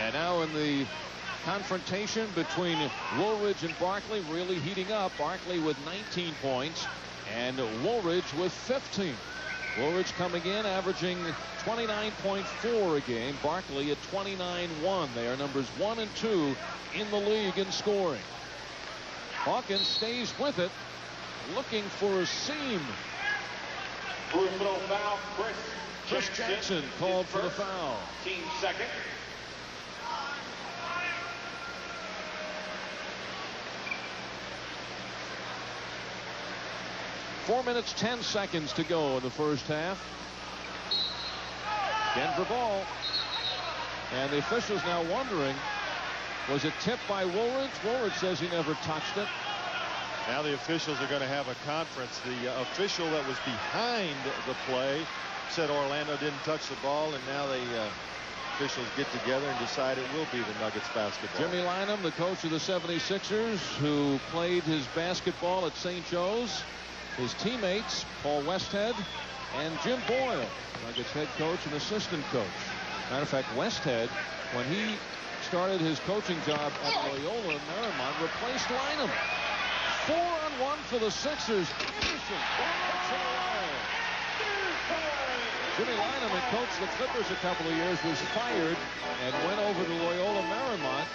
And now in the confrontation between Woolridge and Barkley really heating up. Barkley with 19 points and Woolridge with 15. Woolridge coming in averaging 29.4 a game. Barkley at 29.1. They are numbers 1 and 2 in the league in scoring. Hawkins stays with it, looking for a seam. Personal foul, Chris Jackson called for the foul. Team second. Four minutes, 10 seconds to go in the first half. Denver ball. And the officials now wondering, was it tipped by Woolridge? Woolridge says he never touched it. Now the officials are going to have a conference. The official that was behind the play said Orlando didn't touch the ball, and now the officials get together and decide it will be the Nuggets basketball. Jimmy Lynam, the coach of the 76ers, who played his basketball at St. Joe's. His teammates, Paul Westhead and Jim Boyle, Nuggets head coach and assistant coach. Matter of fact, Westhead, when he started his coaching job at Loyola Marymount, replaced Lynam. 4-on-1 for the Sixers. Anderson. Jimmy Lynam, who coached the Clippers a couple of years, was fired and went over to Loyola Marymount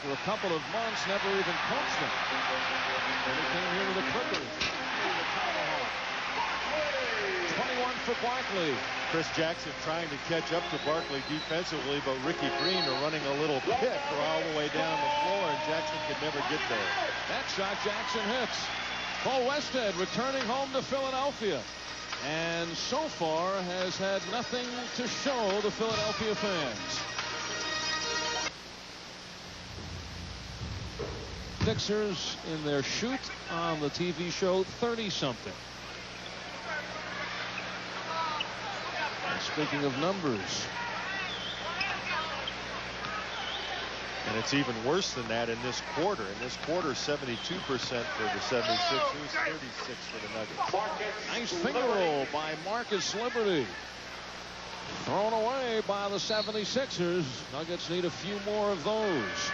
for a couple of months, never even coached them. And he came here to the Clippers. 21 for Barkley. Chris Jackson trying to catch up to Barkley defensively, but Ricky Green are running a little pit all the way down the floor, and Jackson could never get there. That shot Jackson hits. Paul Westhead returning home to Philadelphia, and so far has had nothing to show the Philadelphia fans. Sixers in their shoot on the TV show 30-something. Speaking of numbers. And it's even worse than that in this quarter. In this quarter, 72% for the 76ers, 36 for the Nuggets. Nice finger roll by Marcus Liberty. Thrown away by the 76ers. Nuggets need a few more of those.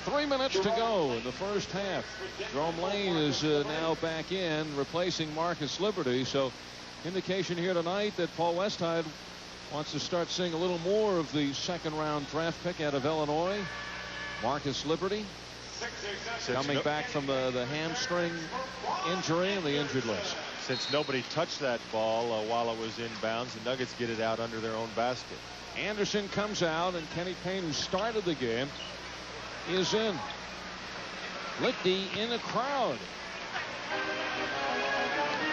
3 minutes to go in the first half. Jerome Lane is now back in, replacing Marcus Liberty. So indication here tonight that Paul Westhead wants to start seeing a little more of the second-round draft pick out of Illinois. Marcus Liberty coming back from the hamstring injury on the injured list. Since nobody touched that ball while it was inbounds, the Nuggets get it out under their own basket. Anderson comes out, and Kenny Payne, who started the game, is in. Lichty in the crowd.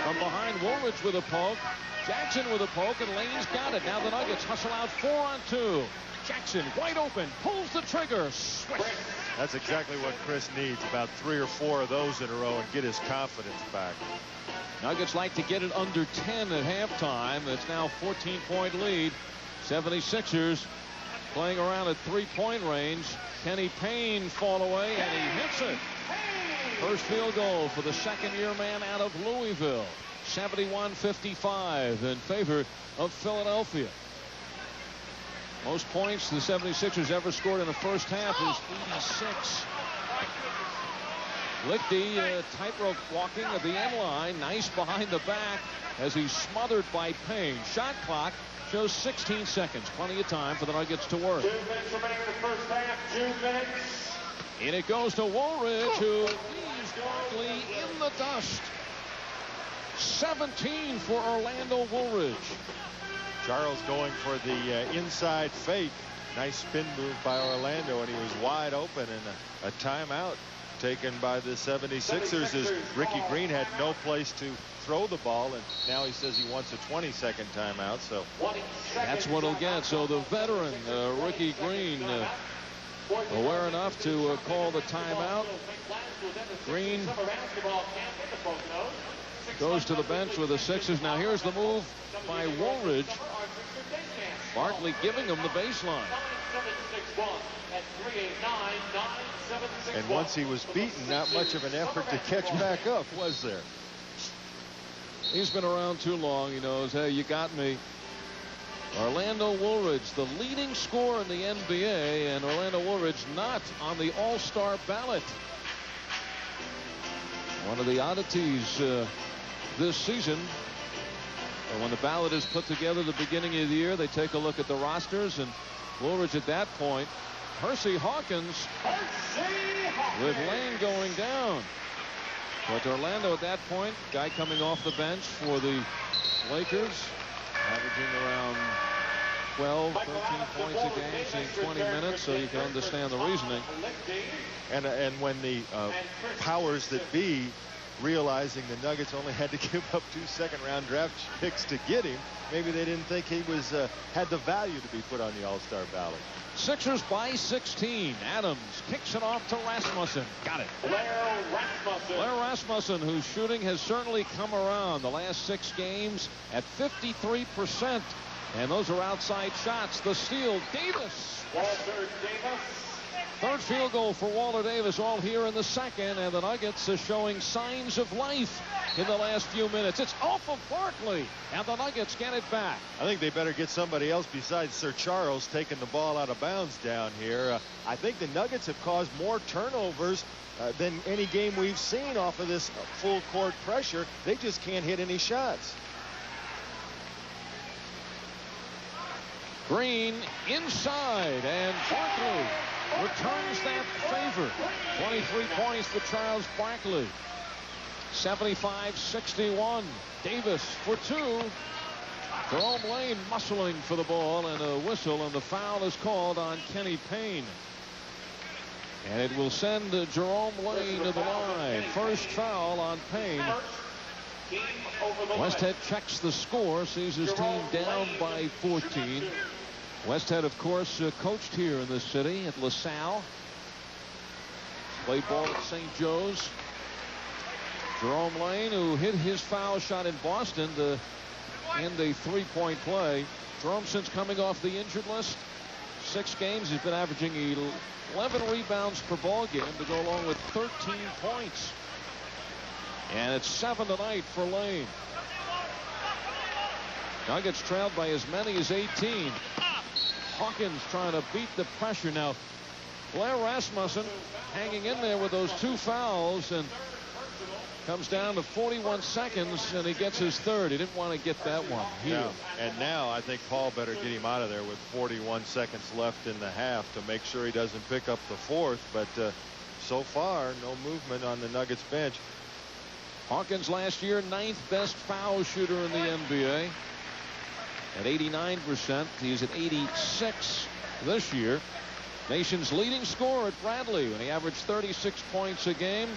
From behind, Woolridge with a poke. Jackson with a poke, and Lane's got it. Now the Nuggets hustle out 4-on-2. Jackson wide open, pulls the trigger. Swish. That's exactly what Chris needs, about 3 or 4 of those in a row, and get his confidence back. Nuggets like to get it under 10 at halftime. It's now a 14-point lead. 76ers playing around at 3-point range. Kenny Payne fall away, and he hits it. First field goal for the second-year man out of Louisville. 71-55 in favor of Philadelphia. Most points the 76ers ever scored in the first half is 86. Lichty tightrope walking at the end line. Nice behind the back as he's smothered by Payne. Shot clock shows 16 seconds. Plenty of time for the Nuggets to work. 2 minutes remaining in the first half. 2 minutes. And it goes to Woolridge, who leaves Barkley in the dust. 17 for Orlando Woolridge. Charles going for the inside fake. Nice spin move by Orlando, and he was wide open, and a timeout taken by the 76ers as Ricky Green had no place to throw the ball, and now he says he wants a 20-second timeout. So that's what he'll get. So the veteran Ricky Green aware enough to call the timeout. Green goes to the bench with the Sixers. Now here's the move by Woolridge. Barkley giving him the baseline. And once he was beaten, not much of an effort to catch back up, was there? He's been around too long. He knows, hey, you got me. Orlando Woolridge, the leading scorer in the NBA, and Orlando Woolridge not on the All-Star ballot. One of the oddities this season. And when the ballot is put together at the beginning of the year, they take a look at the rosters, and Woolridge at that point. Hersey Hawkins with Lane going down. But Orlando at that point, guy coming off the bench for the Lakers, averaging around 12, 13 points a game, seeing 20 minutes, so you can understand the reasoning. And when the powers that be, realizing the Nuggets only had to give up 2 second-round draft picks to get him, maybe they didn't think he was had the value to be put on the All-Star ballot. Sixers by 16. Adams kicks it off to Rasmussen. Got it. Blair Rasmussen, whose shooting has certainly come around the last 6 games at 53%. And those are outside shots. The steal, Davis. Walter Davis. Third field goal for Walter Davis, all here in the second, and the Nuggets are showing signs of life in the last few minutes. It's off of Barkley, and the Nuggets get it back. I think they better get somebody else besides Sir Charles taking the ball out of bounds down here. I think the Nuggets have caused more turnovers than any game we've seen off of this full court pressure. They just can't hit any shots. Green inside, and Barkley returns that favor. 23 points for Charles Barkley. 75-61. Davis for 2. Jerome Lane muscling for the ball, and a whistle, and the foul is called on Kenny Payne. And it will send Jerome Lane to the line. First foul on Payne. Westhead checks the score, sees his team down by 14. Westhead, of course, coached here in this city at LaSalle. Played ball at St. Joe's. Jerome Lane, who hit his foul shot in Boston to end a 3-point play. Jerome, since coming off the injured list, 6 games, he's been averaging 11 rebounds per ball game to go along with 13 points. And it's 7 tonight for Lane. Nuggets trailed by as many as 18. Hawkins trying to beat the pressure. Now, Blair Rasmussen hanging in there with those 2 fouls, and comes down to 41 seconds, and he gets his third. He didn't want to get that one here. No. And now I think Paul better get him out of there with 41 seconds left in the half to make sure he doesn't pick up the 4th. But so far, no movement on the Nuggets bench. Hawkins last year 9th best foul shooter in the NBA at 89%. He's at 86 this year. Nation's leading scorer at Bradley when he averaged 36 points a game.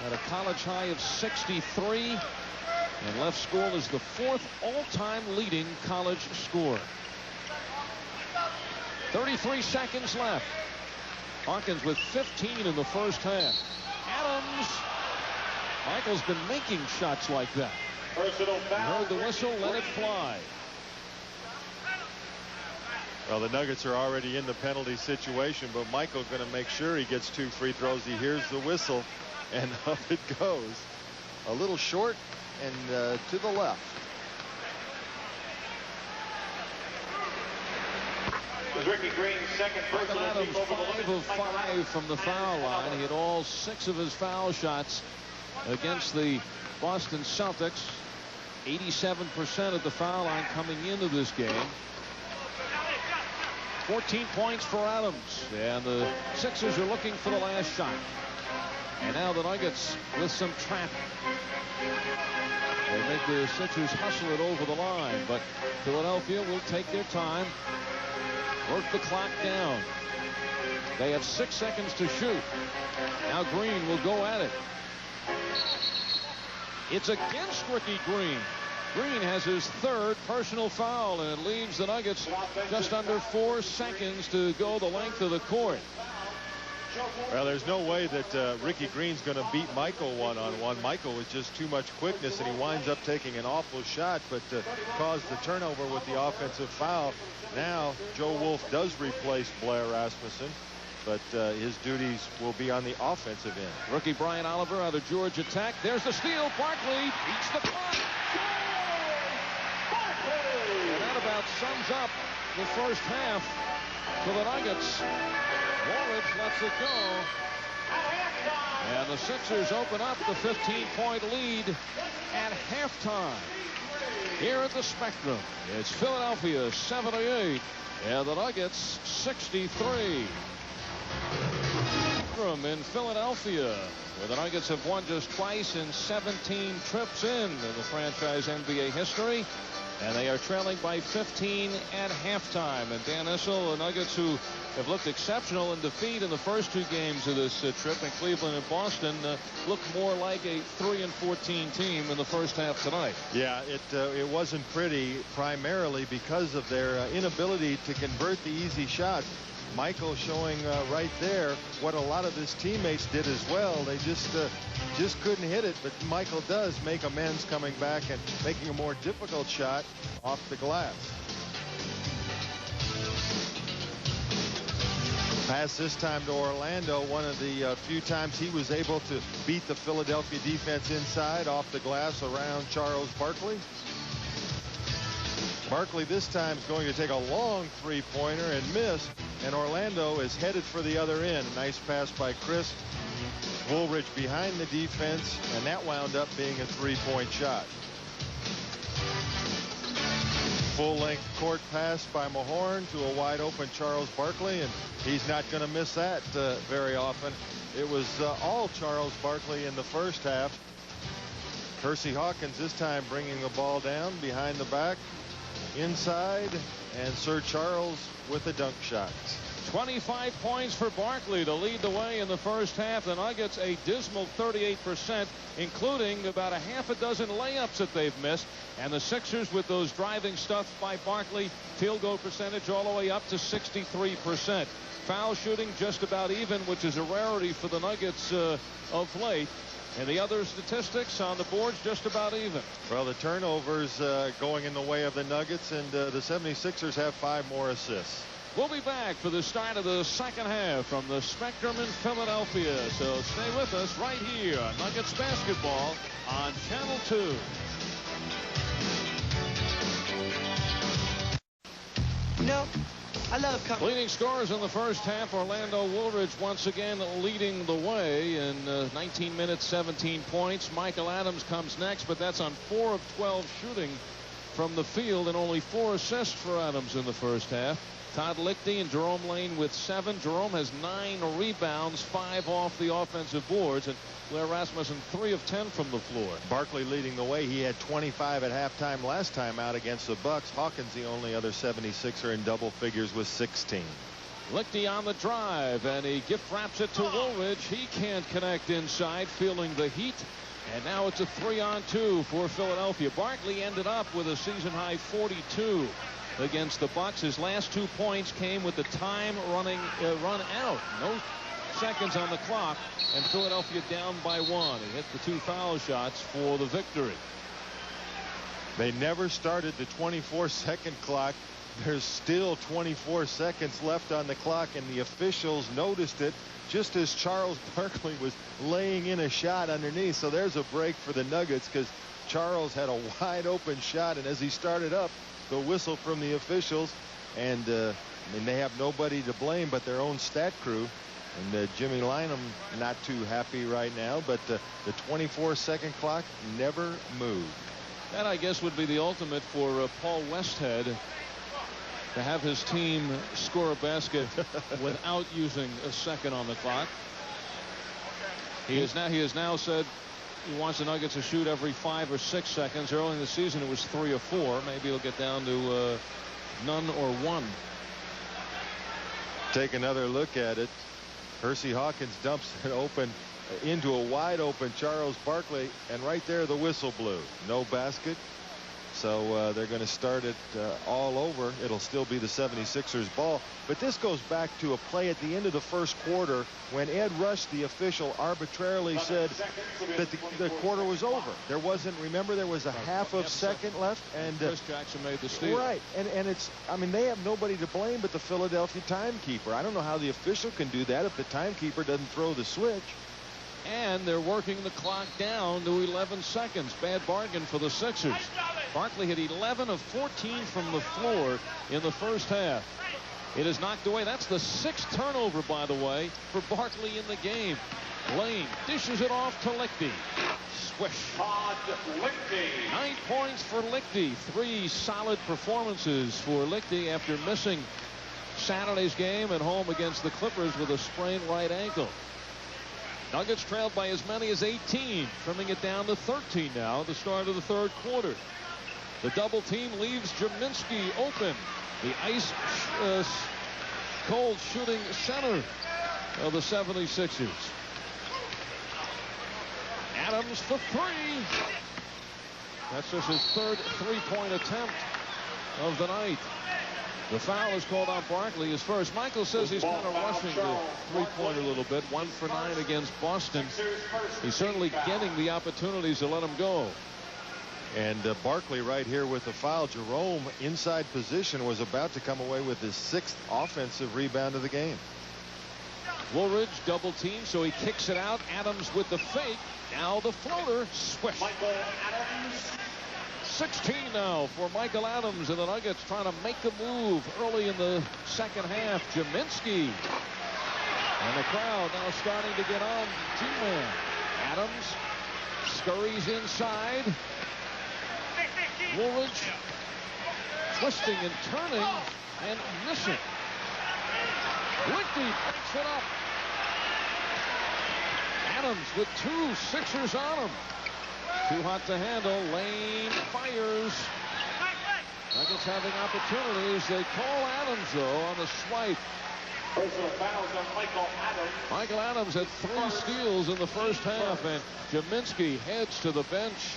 at a college high of 63. And left school is the 4th all-time leading college scorer. 33 seconds left. Hawkins with 15 in the first half. Adams. Michael's been making shots like that. Personal foul. Heard the whistle, let it fly. Well, the Nuggets are already in the penalty situation, but Michael's going to make sure he gets 2 free throws. He hears the whistle, and up it goes. A little short and to the left. Ricky Green's second personal Adams team over the 5 limit. of 5 from the foul line. He had all 6 of his foul shots against the Boston Celtics. 87% of the foul line coming into this game. 14 points for Adams, and the Sixers are looking for the last shot. And now the Nuggets with some traffic. They make the Sixers hustle it over the line, but Philadelphia will take their time, work the clock down. They have 6 seconds to shoot. Now Green will go at it. It's against Ricky Green. Green has his 3rd personal foul, and it leaves the Nuggets just under 4 seconds to go the length of the court. Well, there's no way that Ricky Green's going to beat Michael one-on-one. Michael with just too much quickness, and he winds up taking an awful shot, but caused the turnover with the offensive foul. Now Joe Wolf does replace Blair Rasmussen, but his duties will be on the offensive end. Rookie Brian Oliver out of Georgia Tech. There's the steal. Barkley beats the clock. And that about sums up the first half for the Nuggets. Woolridge lets it go. And the Sixers open up the 15-point lead at halftime. Here at the Spectrum, it's Philadelphia 78 and the Nuggets 63. In Philadelphia, where the Nuggets have won just twice in 17 trips in the franchise NBA history. And they are trailing by 15 at halftime. And Dan Issel, the Nuggets, who have looked exceptional in defeat in the first 2 games of this trip in Cleveland and Boston, look more like a 3-14 team in the first half tonight. Yeah, it wasn't pretty, primarily because of their inability to convert the easy shots. Michael showing right there what a lot of his teammates did as well. They just couldn't hit it, but Michael does make amends coming back and making a more difficult shot off the glass. Pass this time to Orlando. One of the few times he was able to beat the Philadelphia defense inside off the glass around Charles Barkley. Barkley this time is going to take a long 3-pointer and miss, and Orlando is headed for the other end. A nice pass by Chris. Woolridge behind the defense, and that wound up being a 3-point shot. Full-length court pass by Mahorn to a wide-open Charles Barkley, and he's not going to miss that very often. It was all Charles Barkley in the first half. Hersey Hawkins this time bringing the ball down behind the back, inside, and Sir Charles with a dunk shot. 25 points for Barkley to lead the way in the first half. The Nuggets a dismal 38%, including about a half a dozen layups that they've missed. And the Sixers with those driving stuff by Barkley, field goal percentage all the way up to 63%. Foul shooting just about even, which is a rarity for the Nuggets of late. And the other statistics on the boards just about even. Well, the turnovers going in the way of the Nuggets, and the 76ers have 5 more assists. We'll be back for the start of the second half from the Spectrum in Philadelphia. So stay with us right here on Nuggets Basketball on Channel 2. No, I love coming. Leading scorers in the first half, Orlando Woolridge once again leading the way in 19 minutes, 17 points. Michael Adams comes next, but that's on 4 of 12 shooting from the field and only 4 assists for Adams in the first half. Todd Lichty and Jerome Lane with 7. Jerome has 9 rebounds, 5 off the offensive boards, and Blair Rasmussen 3 of 10 from the floor. Barkley leading the way. He had 25 at halftime last time out against the Bucks. Hawkins, the only other 76er in double figures, with 16. Lichty on the drive, and he gift wraps it to Woolridge. He can't connect inside, feeling the heat. And now it's a 3-on-2 for Philadelphia. Barkley ended up with a season-high 42 against the Bucks. His last 2 points came with the time run out. No seconds on the clock, and Philadelphia down by 1. He hit the 2 foul shots for the victory. They never started the 24-second clock. There's still 24 seconds left on the clock, and the officials noticed it just as Charles Barkley was laying in a shot underneath. So there's a break for the Nuggets because Charles had a wide open shot, and as he started up, the whistle from the officials, and they have nobody to blame but their own stat crew. And Jimmy Lynam not too happy right now, but the 24-second clock never moved. That, I guess, would be the ultimate for Paul Westhead, to have his team score a basket without using a second on the clock. He has now said he wants the Nuggets to shoot every 5 or 6 seconds. Early in the season it was 3 or 4. Maybe it'll get down to none or 1. Take another look at it. Hersey Hawkins dumps it open into a wide open Charles Barkley, and right there the whistle blew. No basket. So they're going to start it all over. It'll still be the 76ers ball. But this goes back to a play at the end of the first quarter when Ed Rush, the official, arbitrarily said that the quarter was over. There wasn't, remember, there was a half of second left. And Chris Jackson made the steal. Right. And it's, I mean, they have nobody to blame but the Philadelphia timekeeper. I don't know how the official can do that if the timekeeper doesn't throw the switch. And they're working the clock down to 11 seconds. Bad bargain for the Sixers. Barkley hit 11 of 14 from the floor in the first half. It is knocked away. That's the 6th turnover, by the way, for Barkley in the game. Lane dishes it off to Lichty. Swish. 9 points for Lichty. 3 solid performances for Lichty after missing Saturday's game at home against the Clippers with a sprained right ankle. Nuggets trailed by as many as 18, trimming it down to 13 now at the start of the third quarter. The double team leaves Jaminski open. The ice cold shooting center of the 76ers. Adams for 3. That's just his 3rd three-point attempt of the night. The foul is called on Barkley, his first. Michael says he's kind of rushing the three-pointer a little bit. 1 for 9 against Boston. He's certainly getting the opportunities to let him go. And Barkley right here with the foul. Jerome, inside position, was about to come away with his 6th offensive rebound of the game. Woolridge double team, so he kicks it out. Adams with the fake. Now the floater. Swish. 16 now for Michael Adams, and the Nuggets trying to make a move early in the second half. Jaminski. And the crowd now starting to get on G-Man. Adams scurries inside. Woolridge twisting and turning and missing. Lichty breaks it up. Adams with 2 Sixers on him. Too hot to handle. Lane fires. Nuggets having opportunities. They call Adams, though, on the swipe. Personal fouls on Michael Adams. Michael Adams had 3 steals in the first half, and Jaminski heads to the bench.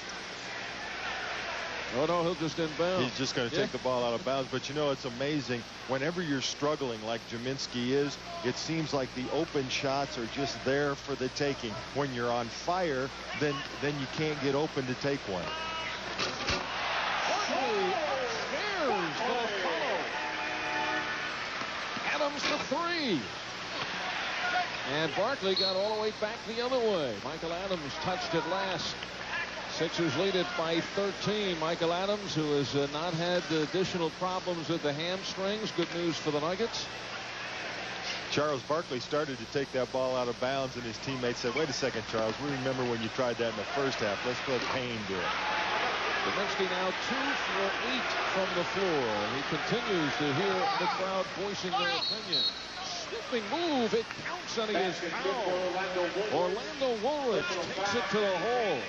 Oh, no, he'll just inbound. He's just going to take the ball out of bounds. But, you know, it's amazing. Whenever you're struggling like Jaminski is, it seems like the open shots are just there for the taking. When you're on fire, then you can't get open to take one. Adams for 3. And Barkley got all the way back the other way. Michael Adams touched it last. Sixers lead it by 13. Michael Adams, who has not had additional problems with the hamstrings. Good news for the Nuggets. Charles Barkley started to take that ball out of bounds, and his teammates said, wait a second, Charles, we remember when you tried that in the first half. Let's let Payne do it. Jaminski now 2 for 8 from the floor. He continues to hear the crowd voicing their opinion. Sweeping move. It counts, and he is fouled. Orlando Woolridge takes it to the hole.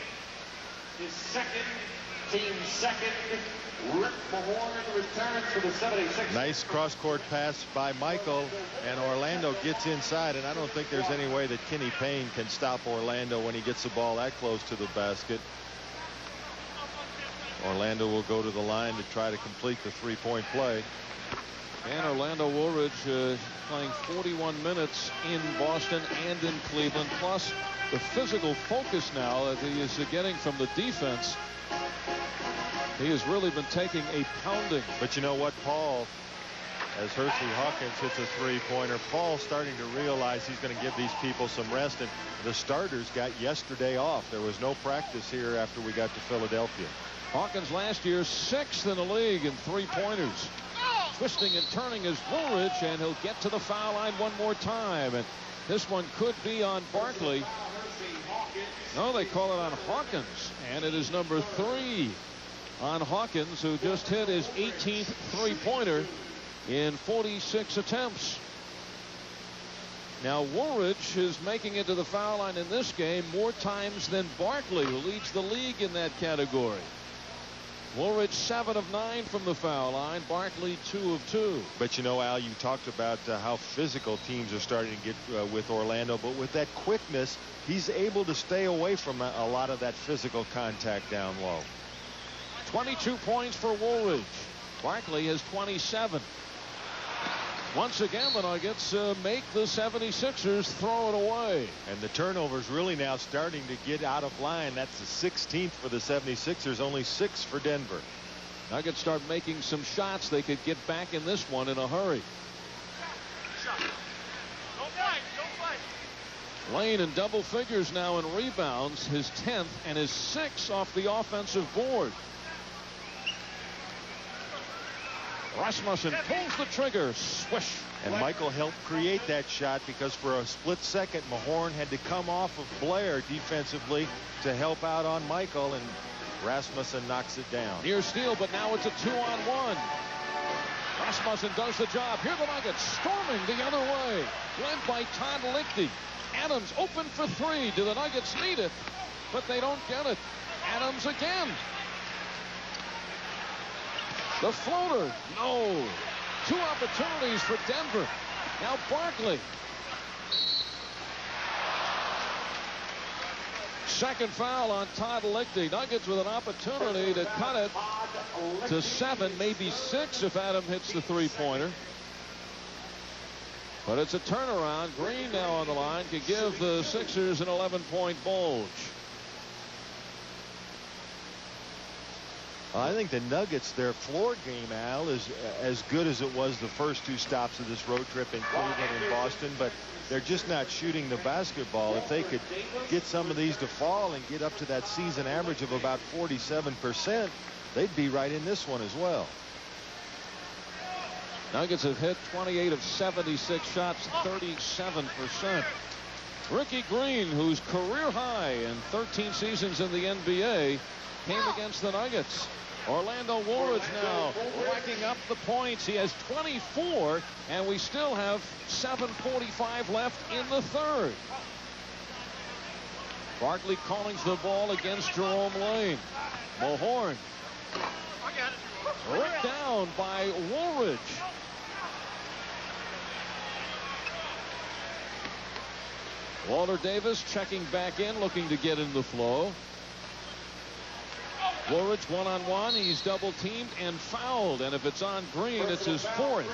His 2nd team second. Rick Mahorn returns for the 76ers. Nice cross-court pass by Michael, and Orlando gets inside, and I don't think there's any way that Kenny Payne can stop Orlando when he gets the ball that close to the basket. Orlando will go to the line to try to complete the three-point play. And Orlando Woolridge playing 41 minutes in Boston and in Cleveland, plus the physical focus now that he is getting from the defense. He has really been taking a pounding. But you know what, Paul, as Hersey Hawkins hits a three-pointer, Paul's starting to realize he's going to give these people some rest, and the starters got yesterday off. There was no practice here after we got to Philadelphia. Hawkins last year 6th in the league in three-pointers. Twisting and turning is Woolridge, and he'll get to the foul line one more time. And this one could be on Barkley. No, they call it on Hawkins, and it is number 3 on Hawkins, who just hit his 18th three-pointer in 46 attempts. Now Woolridge is making it to the foul line in this game more times than Barkley, who leads the league in that category. Woolridge 7 of 9 from the foul line. Barkley 2 of 2. But you know, Al, you talked about how physical teams are starting to get with Orlando, but with that quickness, he's able to stay away from a lot of that physical contact down low. 22 points for Woolridge. Barkley has 27. Once again, the Nuggets make the 76ers throw it away. And the turnovers really now starting to get out of line. That's the 16th for the 76ers, only 6 for Denver. Nuggets start making some shots. They could get back in this one in a hurry. Lane in double figures now in rebounds, his 10th and his 6th off the offensive board. Rasmussen pulls the trigger. Swish. And Michael helped create that shot, because for a split second Mahorn had to come off of Blair defensively to help out on Michael, and Rasmussen knocks it down. Near steal, but now it's a 2-on-1. Rasmussen does the job. Here the Nuggets storming the other way, led by Todd Lichty. Adams open for 3. Do the Nuggets need it? But they don't get it. Adams again. The floater, no. 2 opportunities for Denver. Now Barkley. Second foul on Todd Lichty. Nuggets with an opportunity to cut it to 7, maybe 6 if Adam hits the three-pointer. But it's a turnaround. Green now on the line can give the Sixers an 11-point bulge. I think the Nuggets, their floor game, Al, is as good as it was the first 2 stops of this road trip in Cleveland and Boston, but they're just not shooting the basketball. If they could get some of these to fall and get up to that season average of about 47%, they'd be right in this one as well. Nuggets have hit 28 of 76 shots, 37%. Ricky Green, whose career high in 13 seasons in the NBA, came against the Nuggets. Orlando Woolridge now racking up the points. He has 24, and we still have 7:45 left in the third. Barkley calling the ball against Jerome Lane. Mahorn ripped down by Woolridge. Walter Davis checking back in, looking to get in the flow. Woolridge 1-on-1. He's double teamed and fouled, and if it's on Green, it's his 4th.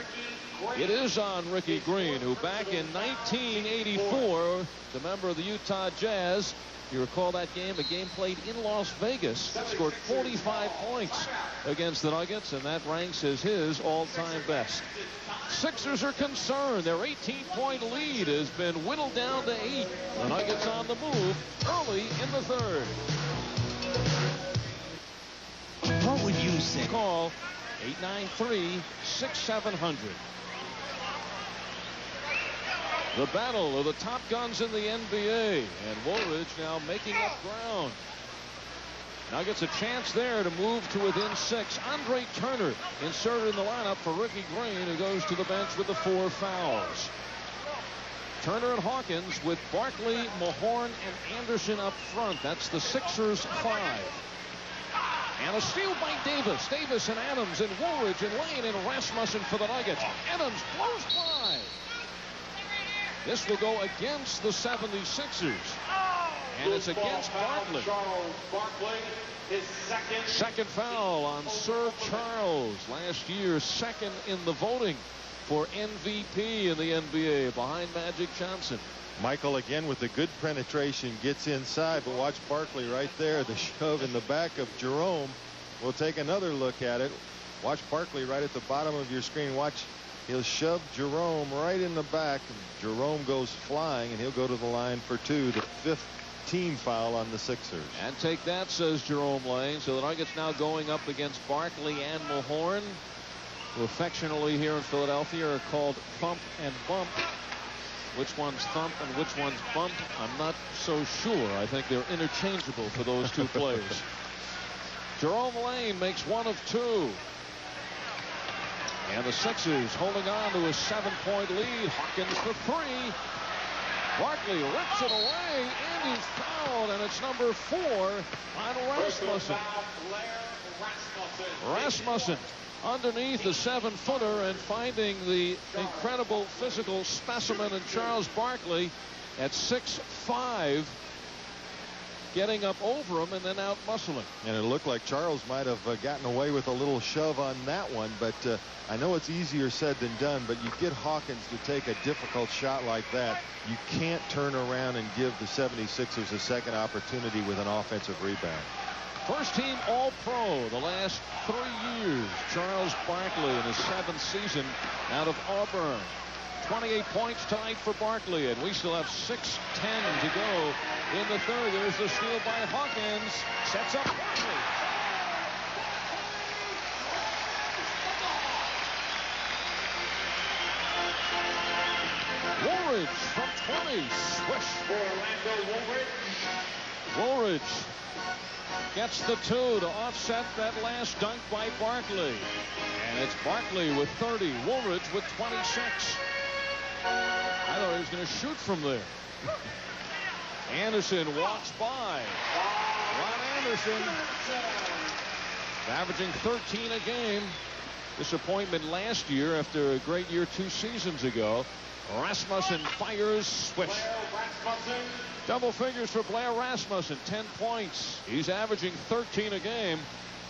It is on Ricky Green, who back in 1984, the member of the Utah Jazz, you recall that game, a game played in Las Vegas, scored 45 points against the Nuggets, and that ranks as his all-time best. Sixers are concerned. Their 18-point lead has been whittled down to 8. The Nuggets on the move early in the third. What would you say? Call 893-6700. The battle of the top guns in the NBA, and Woolridge now making up ground. Nuggets a chance there to move to within 6. Andre Turner inserted in the lineup for Ricky Green, who goes to the bench with the 4 fouls. Turner and Hawkins with Barkley, Mahorn, and Anderson up front. That's the Sixers' 5. And a steal by Davis. Davis and Adams and Woolridge and Lane and Rasmussen for the Nuggets. Adams blows by. This will go against the 76ers. And it's against Barkley. Charles Barkley, his second foul on Sir Charles. Last year, second in the voting for MVP in the NBA behind Magic Johnson. Michael again with the good penetration, gets inside, but watch Barkley right there, the shove in the back of Jerome. We'll take another look at it. Watch Barkley right at the bottom of your screen. Watch, he'll shove Jerome right in the back. Jerome goes flying, and he'll go to the line for two, the 5th team foul on the Sixers. And take that, says Jerome Lane. So the Nuggets now going up against Barkley and Mahorn, who affectionately here in Philadelphia are called Thump and Bump. Which one's Thump and which one's Bump, I'm not so sure. I think they're interchangeable for those two players. Jerome Lane makes one of two. And the Sixers holding on to a 7-point lead. Hawkins for three. Barkley rips it away, and he's fouled, and it's number 4 on Rasmussen. Rasmussen underneath the 7-footer and finding the incredible physical specimen in Charles Barkley at 6'5", getting up over him and then out muscling. And it looked like Charles might have gotten away with a little shove on that one, but I know it's easier said than done, but you get Hawkins to take a difficult shot like that, you can't turn around and give the 76ers a second opportunity with an offensive rebound. First team All-Pro the last 3 years. Charles Barkley in his 7th season out of Auburn. 28 points tonight for Barkley, and we still have 6:10 to go in the third. There's the steal by Hawkins. Sets up Barkley. Woolridge from 20. Swish. For Orlando Woolridge gets the 2 to offset that last dunk by Barkley. And it's Barkley with 30. Woolridge with 26. I thought he was going to shoot from there. Anderson walks by. Ron Anderson averaging 13 a game. Disappointment last year after a great year 2 seasons ago. Rasmussen fires. Swish. Double figures for Blair Rasmussen. 10 points. He's averaging 13 a game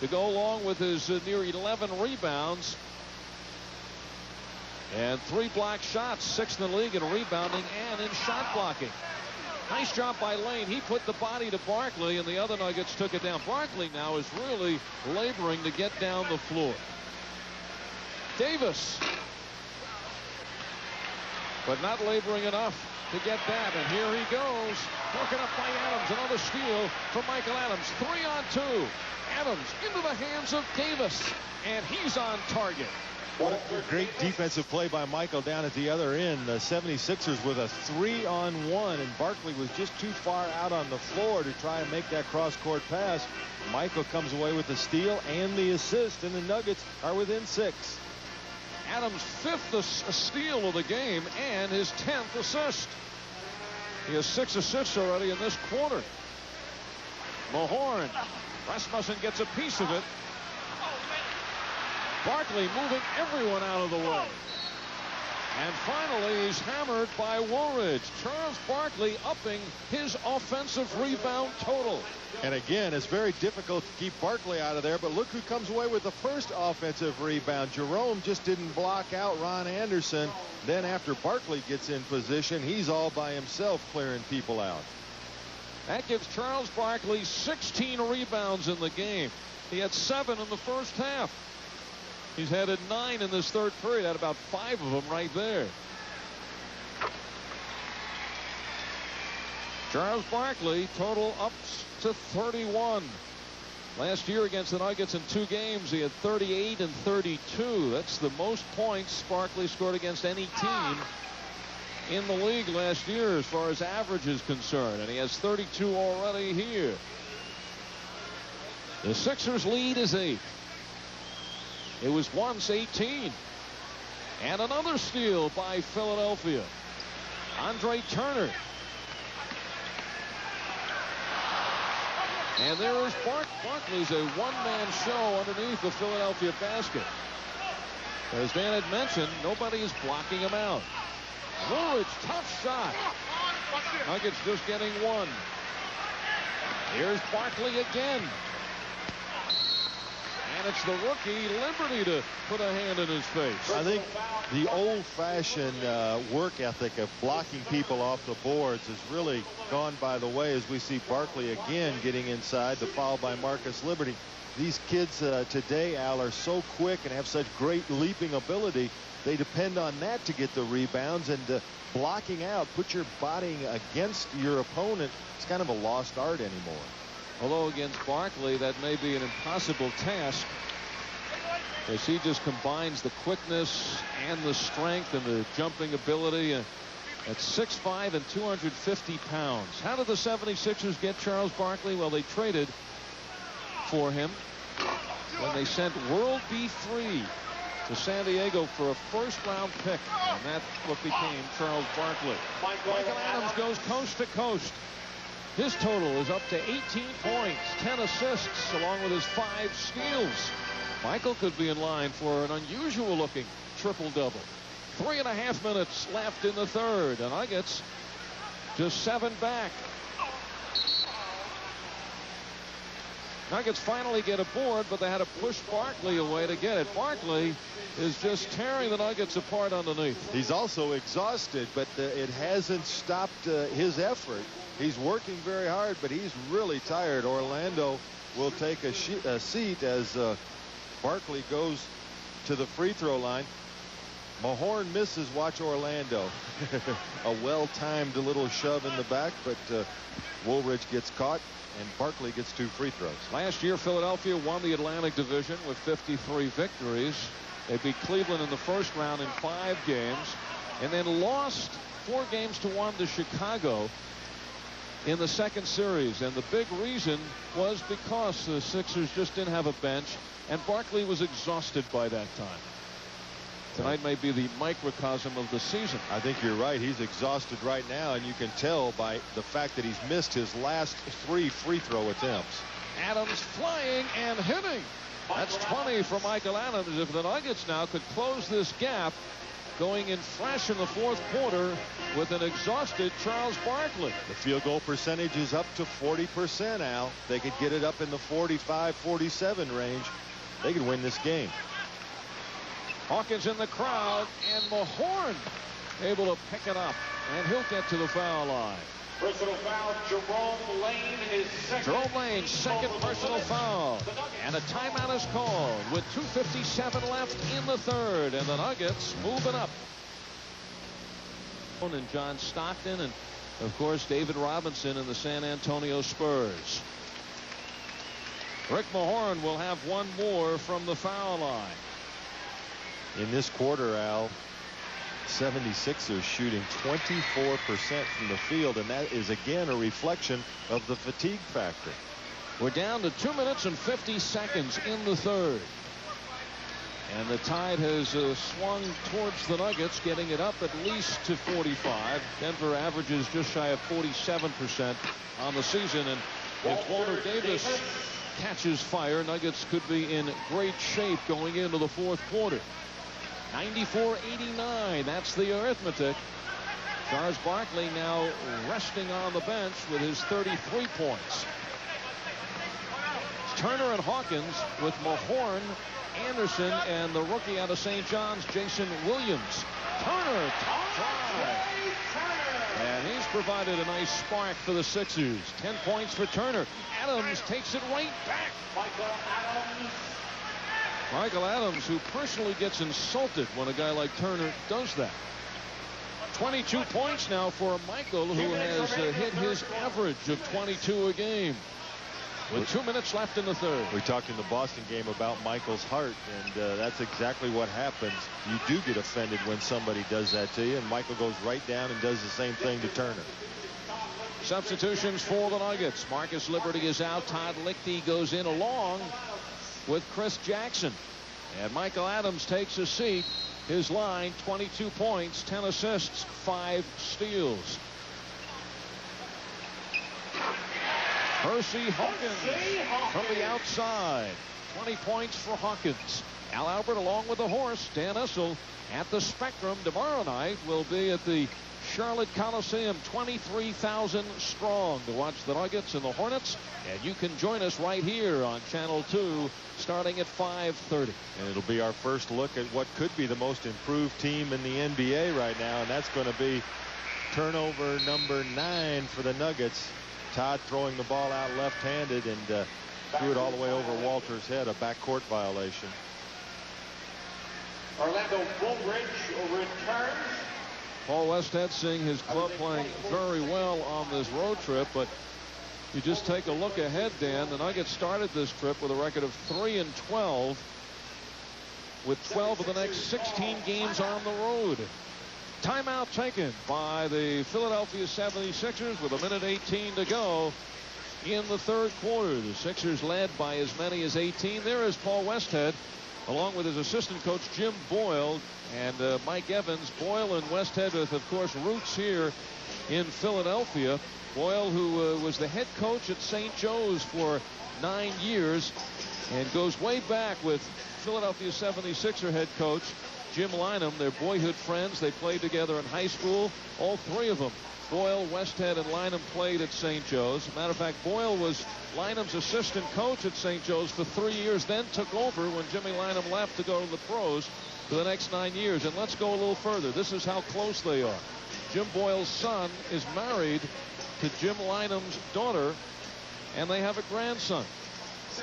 to go along with his near 11 rebounds. And 3 block shots, 6th in the league in rebounding and in shot blocking. Nice job by Lane. He put the body to Barkley, and the other Nuggets took it down. Barkley now is really laboring to get down the floor. Davis, but not laboring enough to get that. And here he goes, broken up by Adams. Another steal from Michael Adams. 3 on 2. Adams into the hands of Davis, and he's on target. What a great defensive play by Michael down at the other end. The 76ers with a 3-on-1, and Barkley was just too far out on the floor to try and make that cross-court pass. Michael comes away with the steal and the assist, and the Nuggets are within 6. Adams' 5th steal of the game and his 10th assist. He has 6 assists already in this quarter. Mahorn. Rasmussen gets a piece of it. Barkley moving everyone out of the way. And finally, he's hammered by Woolridge. Charles Barkley upping his offensive rebound total. And again, it's very difficult to keep Barkley out of there, but look who comes away with the first offensive rebound. Jerome just didn't block out Ron Anderson. Then after Barkley gets in position, he's all by himself clearing people out. That gives Charles Barkley 16 rebounds in the game. He had 7 in the first half. He's had 9 in this third period. Had about 5 of them right there. Charles Barkley total up to 31. Last year against the Nuggets in 2 games, he had 38 and 32. That's the most points Barkley scored against any team in the league last year as far as average is concerned. And he has 32 already here. The Sixers lead is 8. It was once 18. And another steal by Philadelphia. Andre Turner. And there is Barkley's a one-man show underneath the Philadelphia basket. As Dan had mentioned, nobody is blocking him out. Woolridge, tough shot. Nuggets just getting one. Here's Barkley again. And it's the rookie Liberty to put a hand in his face. I think the old-fashioned work ethic of blocking people off the boards has really gone by the way as we see Barkley again getting inside. The foul by Marcus Liberty. These kids today, Al, are so quick and have such great leaping ability. They depend on that to get the rebounds, and blocking out, put your body against your opponent. It's kind of a lost art anymore. Although against Barkley, that may be an impossible task, as he just combines the quickness and the strength and the jumping ability. At 6'5" and 250 pounds. How did the 76ers get Charles Barkley? Well, they traded for him when they sent World B3 to San Diego for a first-round pick, and that's what became Charles Barkley. Michael Adams goes coast to coast. His total is up to 18 points, 10 assists, along with his 5 steals. Michael could be in line for an unusual-looking triple-double. 3.5 minutes left in the third. The Nuggets just 7 back. Nuggets finally get a board, but they had to push Barkley away to get it. Barkley is just tearing the Nuggets apart underneath. He's also exhausted, but it hasn't stopped his effort. He's working very hard, but he's really tired. Orlando will take a seat as Barkley goes to the free throw line. Mahorn misses. Watch Orlando. A well-timed little shove in the back, but Woolridge gets caught, and Barkley gets 2 free throws. Last year, Philadelphia won the Atlantic Division with 53 victories. They beat Cleveland in the first round in 5 games, and then lost 4-1 to Chicago in the second series. And the big reason was because the Sixers just didn't have a bench, and Barkley was exhausted by that time. Tonight may be the microcosm of the season. I think you're right. He's exhausted right now, and you can tell by the fact that he's missed his last 3 free throw attempts. Adams flying and hitting. That's 20 for Michael Adams. If the Nuggets now could close this gap, going in fresh in the fourth quarter with an exhausted Charles Barkley. The field goal percentage is up to 40%, Al. They could get it up in the 45-47 range. They could win this game. Hawkins in the crowd, and Mahorn able to pick it up, and he'll get to the foul line. Personal foul, Jerome Lane is second. Jerome Lane, second personal foul. And a timeout is called with 2:57 left in the third, and the Nuggets moving up. And John Stockton, and of course David Robinson in the San Antonio Spurs. Rick Mahorn will have one more from the foul line. In this quarter, Al, 76ers shooting 24% from the field, and that is again a reflection of the fatigue factor. We're down to 2 minutes and 50 seconds in the third, and the tide has swung towards the Nuggets, getting it up at least to 45. Denver averages just shy of 47% on the season, and if Walter Davis catches fire, Nuggets could be in great shape going into the fourth quarter. 94-89, that's the arithmetic. Charles Barkley now resting on the bench with his 33 points. Turner and Hawkins with Mahorn, Anderson, and the rookie out of St. John's, Jason Williams. Turner, top try. And he's provided a nice spark for the Sixers. 10 points for Turner. Adams takes it right back. Michael Adams, who personally gets insulted when a guy like Turner does that. 22 points now for Michael, who has hit his average of 22 a game. With 2 minutes left in the third. We talked in the Boston game about Michael's heart, and that's exactly what happens. You do get offended when somebody does that to you, and Michael goes right down and does the same thing to Turner. Substitutions for the Nuggets. Marcus Liberty is out. Todd Lichty goes in along with Chris Jackson. And Michael Adams takes a seat. His line, 22 points, 10 assists, 5 steals. Percy Hawkins from the outside. 20 points for Hawkins. Al Albert along with the horse, Dan Issel, at the Spectrum. Tomorrow night will be at the Charlotte Coliseum, 23,000 strong, to watch the Nuggets and the Hornets. And you can join us right here on Channel 2 starting at 5:30. And it'll be our first look at what could be the most improved team in the NBA right now, and that's going to be turnover number 9 for the Nuggets. Todd throwing the ball out left-handed and threw it all the way over Walter's head, a backcourt violation. Orlando Woolridge returns. Paul Westhead seeing his club playing very well on this road trip, but you just take a look ahead, Dan. The Nuggets started this trip with a record of 3-12, with 12 of the next 16 games on the road. Timeout taken by the Philadelphia 76ers with 1:18 to go in the third quarter. The Sixers led by as many as 18. There is Paul Westhead, along with his assistant coach Jim Boyle and Mike Evans. Boyle and Westhead with, of course, roots here in Philadelphia. Boyle, who was the head coach at St. Joe's for 9 years and goes way back with Philadelphia 76er head coach Jim Lynam. They're boyhood friends. They played together in high school. All three of them, Boyle, Westhead, and Lynam, played at St. Joe's. Matter of fact, Boyle was Lynam's assistant coach at St. Joe's for 3 years, then took over when Jimmy Lynam left to go to the pros for the next 9 years. And let's go a little further. This is how close they are. Jim Boyle's son is married to Jim Lynam's daughter, and they have a grandson.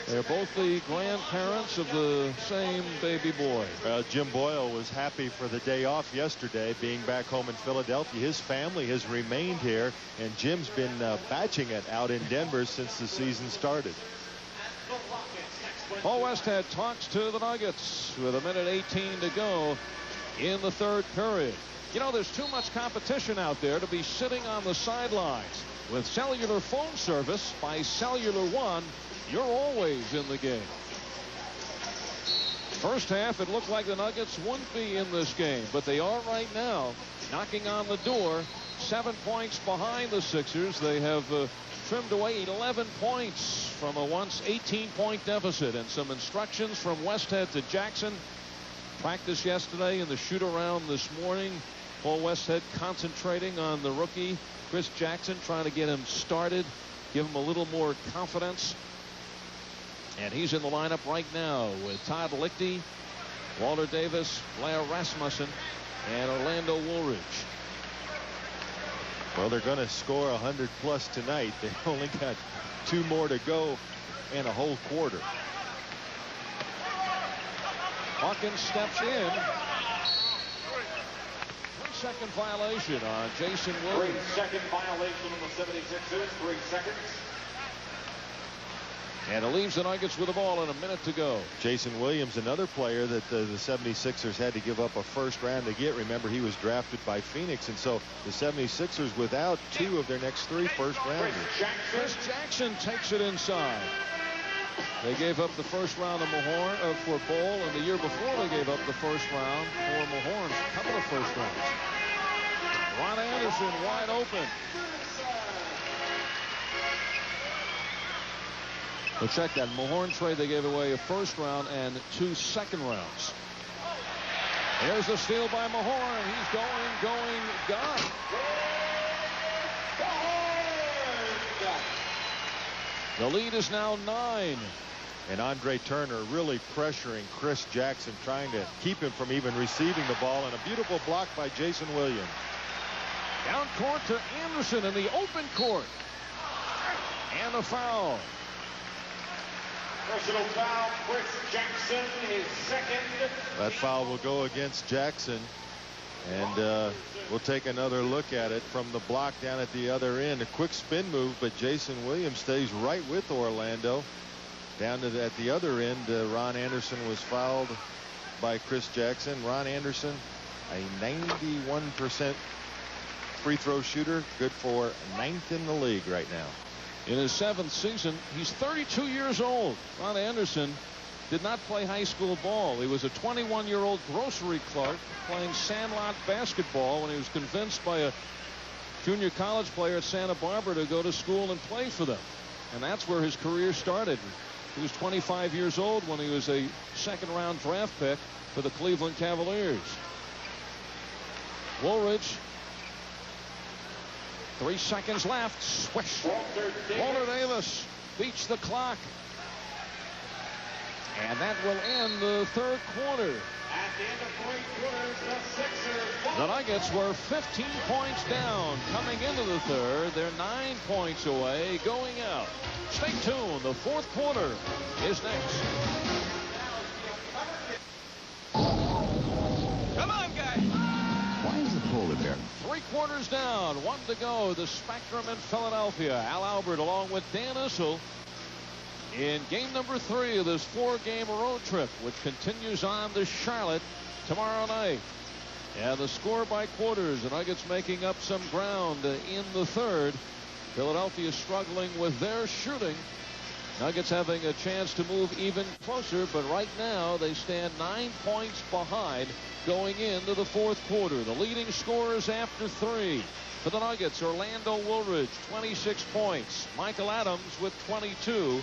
They're both the grandparents of the same baby boy. Jim Boyle was happy for the day off yesterday, being back home in Philadelphia. His family has remained here, and Jim's been batching it out in Denver since the season started. Paul Westhead talks to the Nuggets with 1:18 to go in the third period. You know, there's too much competition out there to be sitting on the sidelines. With cellular phone service by Cellular One, you're always in the game. First half, it looked like the Nuggets wouldn't be in this game, but they are right now, knocking on the door. 7 points behind the Sixers. They have trimmed away 11 points from a once 18-point deficit. And some instructions from Westhead to Jackson. Practice yesterday and the shoot-around this morning. Paul Westhead concentrating on the rookie Chris Jackson, trying to get him started, give him a little more confidence. And he's in the lineup right now with Todd Lichty, Walter Davis, Blair Rasmussen, and Orlando Woolridge. Well, they're going to score 100+ tonight. They've only got 2 more to go in a whole quarter. Hawkins steps in. 3-second violation on Jason Williams. 3-second violation on the 76ers. 3 seconds. And it leaves the Nuggets with the ball and a minute to go. Jason Williams, another player that the 76ers had to give up a first round to get. Remember, he was drafted by Phoenix, and so the 76ers without 2 of their next 3 first rounders. Chris Jackson takes it inside. They gave up the first round of Mahorn for Bol, and the year before they gave up the first round for Mahorn. A couple of first rounds. Ron Anderson wide open. But check that Mahorn trade. They gave away a first round and 2 second rounds. There's a steal by Mahorn. He's going, gone. The lead is now 9. And Andre Turner really pressuring Chris Jackson, trying to keep him from even receiving the ball. And a beautiful block by Jason Williams. Down court to Anderson in the open court. And a foul. Personal foul, Chris Jackson, his second. That foul will go against Jackson. And we'll take another look at it from the block down at the other end. A quick spin move, but Jason Williams stays right with Orlando. Down to at the other end, Ron Anderson was fouled by Chris Jackson. Ron Anderson, a 91% free throw shooter, good for 9th in the league right now. In his 7th season, he's 32 years old. Ron Anderson did not play high school ball. He was a 21-year-old grocery clerk playing sandlot basketball when he was convinced by a junior college player at Santa Barbara to go to school and play for them. and that's where his career started. He was 25 years old when he was a second-round draft pick for the Cleveland Cavaliers. Woolridge. 3 seconds left. Swish. Walter Davis beats the clock. And that will end the third quarter. At the end of 3 quarters, the Sixers. The Nuggets were 15 points down coming into the third. They're 9 points away going out. Stay tuned. The fourth quarter is next. Come on, guys. Why is the polar bear? 3 quarters down. 1 to go. The Spectrum in Philadelphia. Al Albert along with Dan Issel in game number 3 of this 4-game road trip, which continues on to Charlotte tomorrow night. And the score by quarters. The Nuggets making up some ground in the third. Philadelphia struggling with their shooting. Nuggets having a chance to move even closer, but right now they stand 9 points behind going into the fourth quarter. The leading scorers after 3 for the Nuggets: Orlando Woolridge, 26 points. Michael Adams with 22.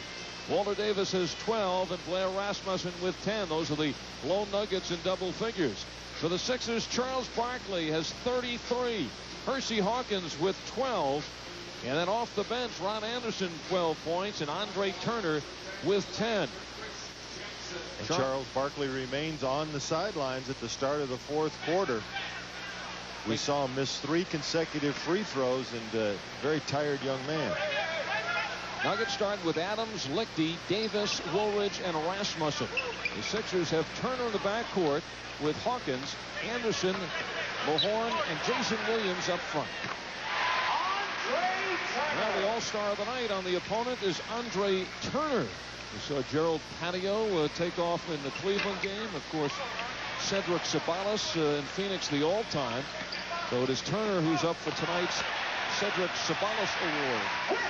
Walter Davis has 12, and Blair Rasmussen with 10. Those are the lone Nuggets in double figures. For the Sixers, Charles Barkley has 33. Hersey Hawkins with 12. And then off the bench, Ron Anderson, 12 points, and Andre Turner with 10. And Charles Barkley remains on the sidelines at the start of the fourth quarter. We saw him miss 3 consecutive free throws, and a very tired young man. Nuggets start with Adams, Lichty, Davis, Woolridge, and Rasmussen. The Sixers have Turner in the backcourt with Hawkins, Anderson, Mahorn, and Jason Williams up front. Well, the all-star of the night on the opponent is Andre Turner. We saw Gerald Patio take off in the Cleveland game. Of course, Cedric Sabalas in Phoenix, the all-time. So it is Turner who's up for tonight's Cedric Sabalas Award.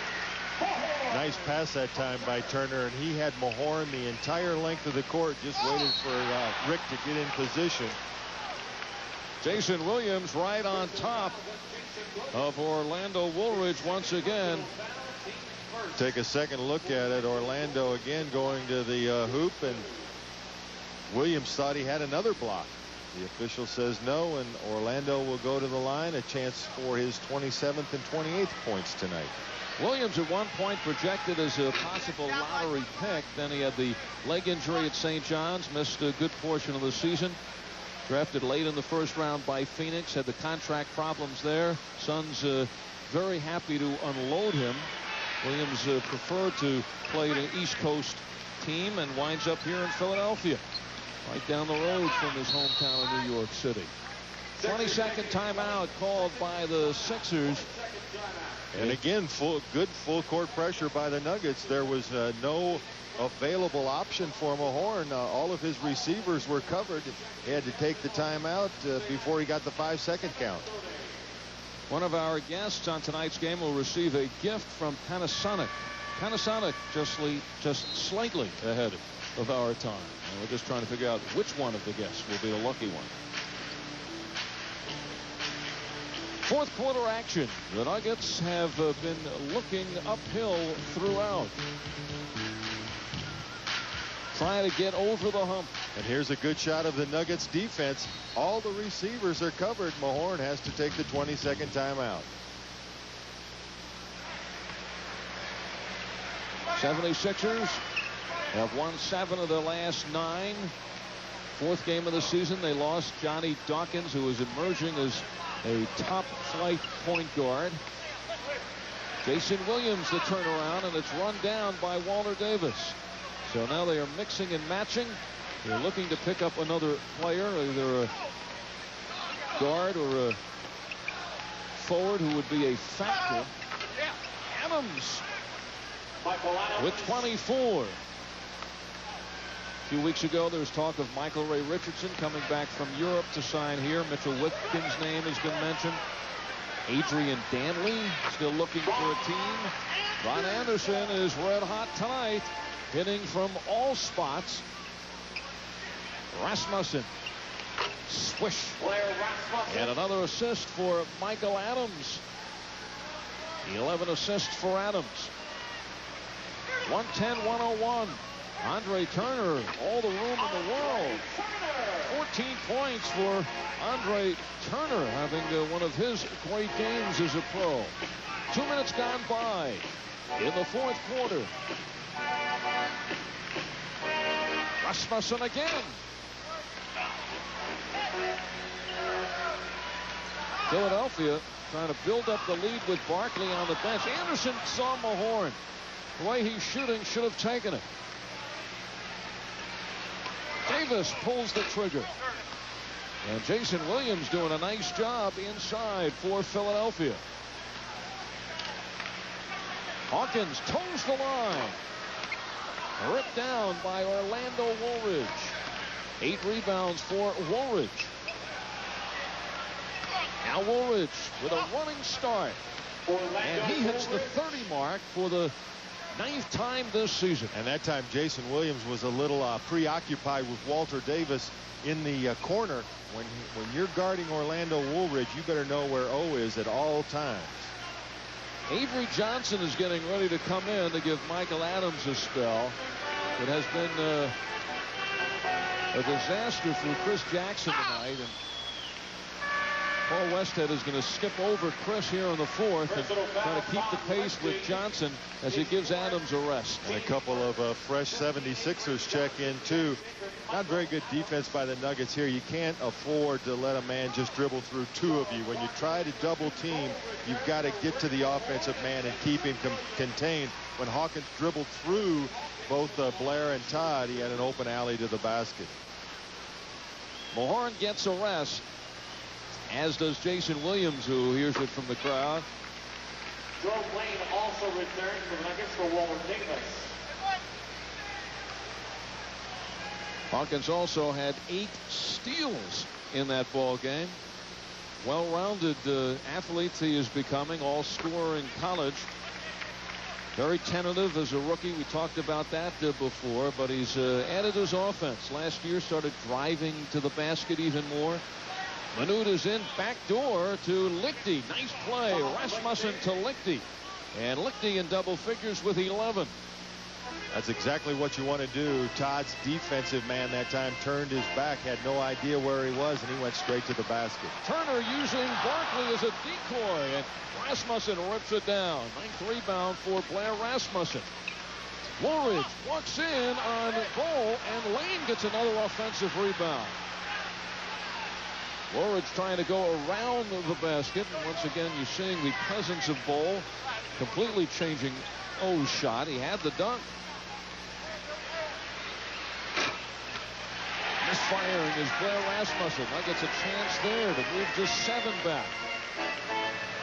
Nice pass that time by Turner, and he had Mahorn the entire length of the court, just waited for Rick to get in position. Jason Williams right on top of Orlando Woolridge once again. Take a second look at it. Orlando again going to the hoop, and Williams thought he had another block. The official says no, and Orlando will go to the line. A chance for his 27th and 28th points tonight. Williams at one point projected as a possible lottery pick. Then he had the leg injury at St. John's, missed a good portion of the season. Drafted late in the first round by Phoenix, had the contract problems there. Suns very happy to unload him. Williams preferred to play an East Coast team and winds up here in Philadelphia, right down the road from his hometown of New York City. 22nd timeout called by the Sixers. And again, good full court pressure by the Nuggets. There was no available option for Mahorn. All of his receivers were covered. He had to take the timeout before he got the 5-second count. One of our guests on tonight's game will receive a gift from Panasonic. Panasonic just slightly ahead of our time. And we're just trying to figure out which one of the guests will be the lucky one. Fourth quarter action. The Nuggets have been looking uphill throughout, trying to get over the hump. And here's a good shot of the Nuggets defense. All the receivers are covered. Mahorn has to take the 22nd timeout. 76ers have won 7 of their last 9. Fourth game of the season, they lost Johnny Dawkins, who was emerging as a top flight point guard. Jason Williams the turnaround, and it's run down by Walter Davis. So now they are mixing and matching. They're looking to pick up another player, either a guard or a forward who would be a factor. Adams with 24. A few weeks ago, there was talk of Michael Ray Richardson coming back from Europe to sign here. Mitchell Whitkin's name has been mentioned. Adrian Danley still looking for a team. Ron Anderson is red hot tonight, hitting from all spots. Rasmussen. Swish. And another assist for Michael Adams. 11 assists for Adams. 110-101. Andre Turner, all the room in the world. 14 points for Andre Turner, having one of his great games as a pro. 2 minutes gone by in the fourth quarter. Rasmussen again. Philadelphia trying to build up the lead with Barkley on the bench. Anderson saw Mahorn. The way he's shooting, should have taken it. Davis pulls the trigger. And Jason Williams doing a nice job inside for Philadelphia. Hawkins toes the line. Ripped down by Orlando Woolridge. 8 rebounds for Woolridge. Now Woolridge with a running start. And he hits the 30 mark for the 9th time this season. And that time Jason Williams was a little preoccupied with Walter Davis in the corner. When you're guarding Orlando Woolridge, you better know where O is at all times. Avery Johnson is getting ready to come in to give Michael Adams a spell. It has been a disaster for Chris Jackson tonight. And Paul Westhead is going to skip over Chris here in the fourth and try to keep the pace with Johnson as he gives Adams a rest. And a couple of fresh 76ers check in too. Not very good defense by the Nuggets here. You can't afford to let a man just dribble through 2 of you. When you try to double team, you've got to get to the offensive man and keep him contained. When Hawkins dribbled through both Blair and Todd, he had an open alley to the basket. Mahorn gets a rest, as does Jason Williams, who hears it from the crowd. Jerome Lane also returned for the Nuggets for Walter Davis. Hawkins also had 8 steals in that ball game. Well-rounded athlete he is becoming, all-scorer in college. Very tentative as a rookie. We talked about that before, but he's added his offense. Last year started driving to the basket even more. Manute is in, back door to Lichty. Nice play. Rasmussen to Lichty. And Lichty in double figures with 11. That's exactly what you want to do. Todd's defensive man that time turned his back, had no idea where he was, and he went straight to the basket. Turner using Barkley as a decoy, and Rasmussen rips it down. 9th rebound for Blair Rasmussen. Woolridge walks in on goal, and Lane gets another offensive rebound. Woolridge trying to go around the basket, and once again you're seeing the presence of Bol completely changing O's shot. He had the dunk. Misfiring is Blair Rasmussen. Nuggets a chance there to move just 7 back.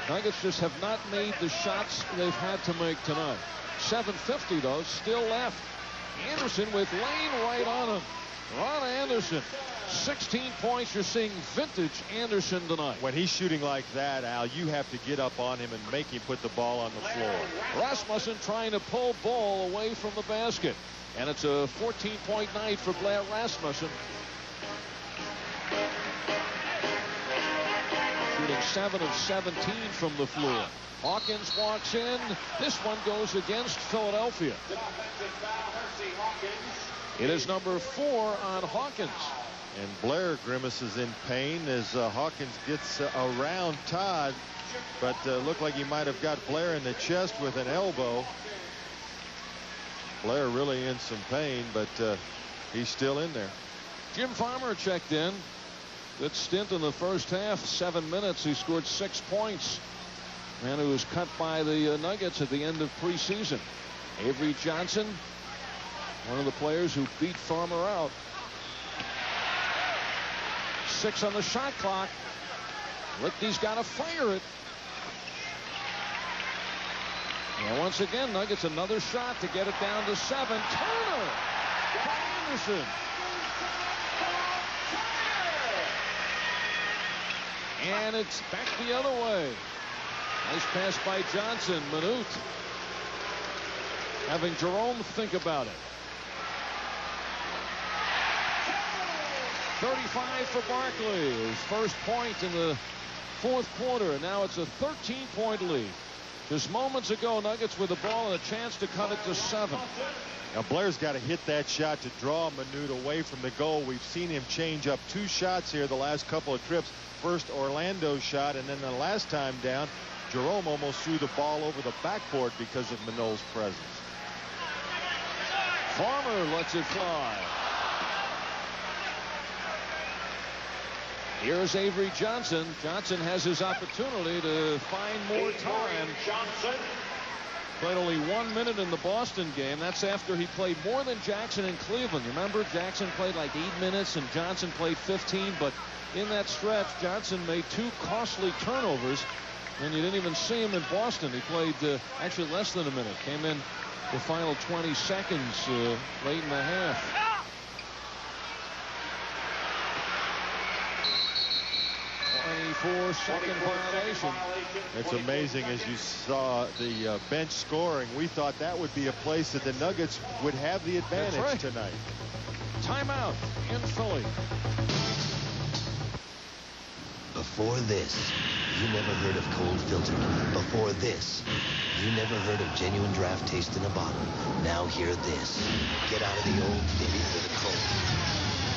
Nuggets just have not made the shots they've had to make tonight. 7:50 though, still left. Anderson with Lane right on him. Ron Anderson, 16 points. You're seeing vintage Anderson tonight. When he's shooting like that, Al, you have to get up on him and make him put the ball on the floor. Rasmussen trying to pull Bol away from the basket. And it's a 14-point night for Blair Rasmussen. Shooting 7 of 17 from the floor. Hawkins walks in. This one goes against Philadelphia. It is number 4 on Hawkins. And Blair grimaces in pain as Hawkins gets around Todd, but looked like he might have got Blair in the chest with an elbow. Blair really in some pain, but he's still in there. Jim Farmer checked in. Good stint in the first half. 7 minutes. He scored 6 points. Man who was cut by the Nuggets at the end of preseason. Avery Johnson, one of the players who beat Farmer out. 6 on the shot clock. Lichty's got to fire it. And once again, Nuggets another shot to get it down to 7. Turner by Anderson. And it's back the other way. Nice pass by Johnson. Manute having Jerome think about it. 35 for Barkley. His first point in the fourth quarter. And now it's a 13-point lead. Just moments ago, Nuggets with the ball and a chance to cut it to 7. Now Blair's got to hit that shot to draw Manute away from the goal. We've seen him change up 2 shots here the last couple of trips. First Orlando's shot, and then the last time down, Jerome almost threw the ball over the backboard because of Manole's presence. Farmer lets it fly. Here's Avery Johnson. Johnson has his opportunity to find more time. Played only 1 minute in the Boston game. That's after he played more than Jackson in Cleveland. You remember, Jackson played like 8 minutes and Johnson played 15. But in that stretch, Johnson made 2 costly turnovers, and you didn't even see him in Boston. He played actually less than a minute. Came in the final 20 seconds late in the half. Second violation. It's amazing, as you saw the bench scoring. We thought that would be a place that the Nuggets would have the advantage tonight. Timeout in Philly. Before this, you never heard of cold filter. Before this, you never heard of genuine draft taste in a bottle. Now hear this. Get out of the old, get into the cold.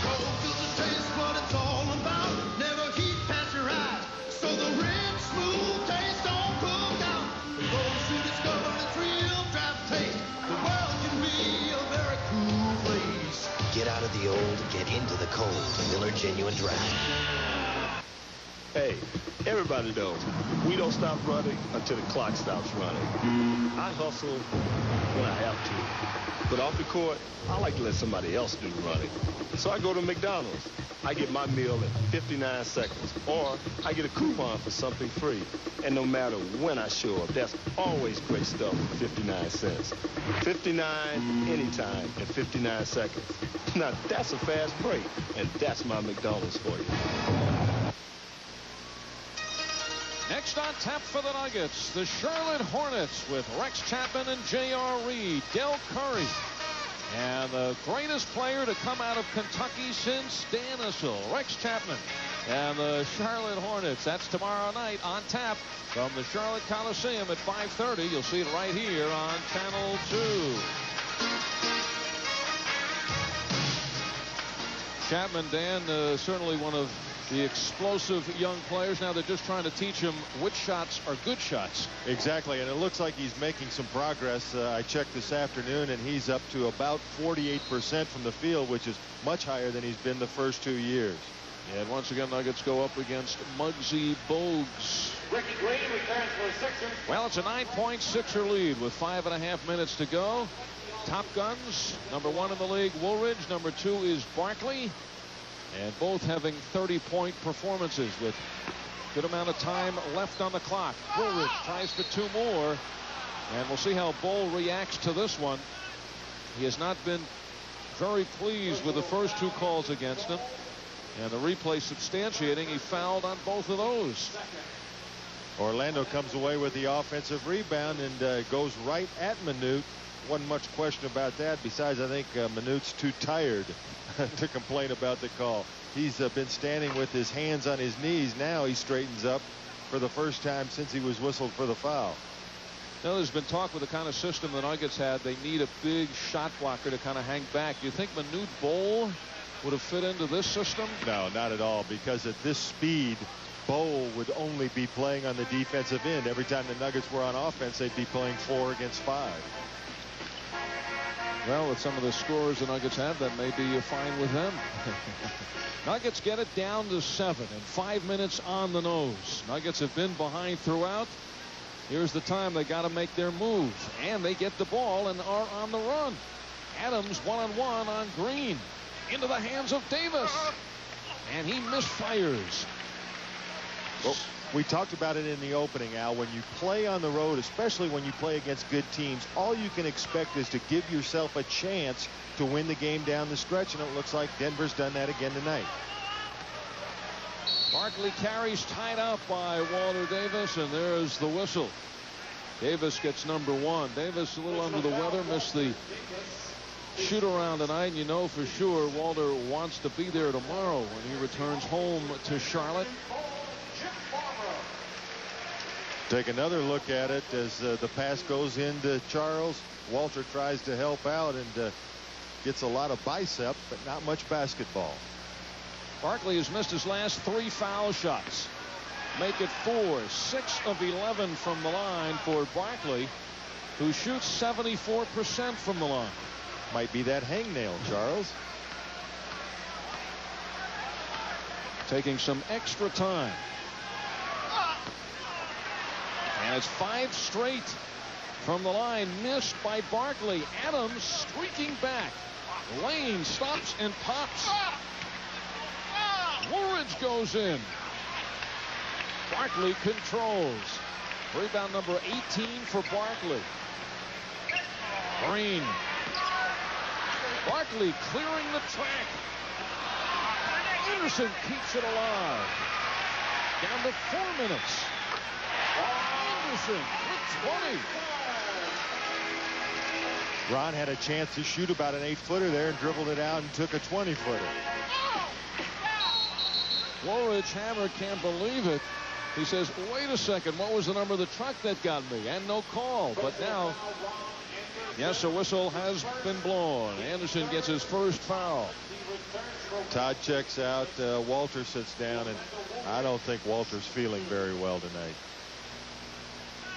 Cold filter taste what it's all about. Never heat pasteurized, so the rich, smooth taste don't cook out. For those who discover its real draft taste, the world can be a very cool place. Get out of the old, get into the cold. Miller Genuine Draft. Hey, everybody knows we don't stop running until the clock stops running. I hustle when I have to, but off the court, I like to let somebody else do the running. So I go to McDonald's. I get my meal in 59 seconds, or I get a coupon for something free. And no matter when I show up, that's always great stuff for 59 cents. 59 anytime in 59 seconds. Now that's a fast break, and that's my McDonald's for you. Next on tap for the Nuggets, the Charlotte Hornets with Rex Chapman and J.R. Reed, Del Curry, and the greatest player to come out of Kentucky since Dan Issel, Rex Chapman, and the Charlotte Hornets. That's tomorrow night on tap from the Charlotte Coliseum at 5:30. You'll see it right here on Channel 2. Chapman, Dan, certainly one of the explosive young players. Now they're just trying to teach him which shots are good shots. Exactly, and it looks like he's making some progress. I checked this afternoon, and he's up to about 48% from the field, which is much higher than he's been the first 2 years. And once again, Nuggets go up against Muggsy Bogues. Ricky Green returns for the Sixers. Well, it's a 9-point Sixer lead with 5.5 minutes to go. Top guns, number 1 in the league, Woolridge. Number 2 is Barkley. And both having 30-point performances with good amount of time left on the clock. Woolridge tries for 2 more. And we'll see how Bol reacts to this one. He has not been very pleased with the first 2 calls against him. And the replay substantiating he fouled on both of those. Orlando comes away with the offensive rebound and goes right at Manute. Wasn't much question about that. Besides, I think Manute's too tired to complain about the call. He's been standing with his hands on his knees. Now he straightens up for the first time since he was whistled for the foul. Now, there's been talk with the kind of system the Nuggets had. They need a big shot blocker to kind of hang back. Do you think Manute Bol would have fit into this system? No, not at all, because at this speed, Bol would only be playing on the defensive end. Every time the Nuggets were on offense, they'd be playing 4 against 5. Well, with some of the scores the Nuggets have, that may be fine with them. Nuggets get it down to 7 and 5 minutes on the nose. Nuggets have been behind throughout. Here's the time they got to make their move, and they get the ball and are on the run. Adams one-on-one on Green into the hands of Davis, and he misfires. Well, we talked about it in the opening, Al. When you play on the road, especially when you play against good teams, all you can expect is to give yourself a chance to win the game down the stretch, and it looks like Denver's done that again tonight. Barkley carries tied up by Walter Davis, and there's the whistle. Davis gets number 1. Davis a little under the weather, missed the shoot around tonight, and you know for sure Walter wants to be there tomorrow when he returns home to Charlotte. Take another look at it as the pass goes into Charles. Walter tries to help out and gets a lot of bicep, but not much basketball. Barkley has missed his last 3 foul shots. Make it 4. 6 of 11 from the line for Barkley, who shoots 74% from the line. Might be that hangnail, Charles. Taking some extra time. And it's 5 straight from the line missed by Barkley. Adams streaking back. Lane stops and pops. Woolridge goes in. Barkley controls. Rebound number 18 for Barkley. Green. Barkley clearing the track. Anderson keeps it alive. Down to 4 minutes. Anderson with 20. Ron had a chance to shoot about an 8-footer there and dribbled it out and took a 20-footer. Woolridge Hammer can't believe it. He says, wait a second, what was the number of the truck that got me? And no call. But now, yes, a whistle has been blown. Anderson gets his first foul. Todd checks out. Walter sits down, and I don't think Walter's feeling very well tonight.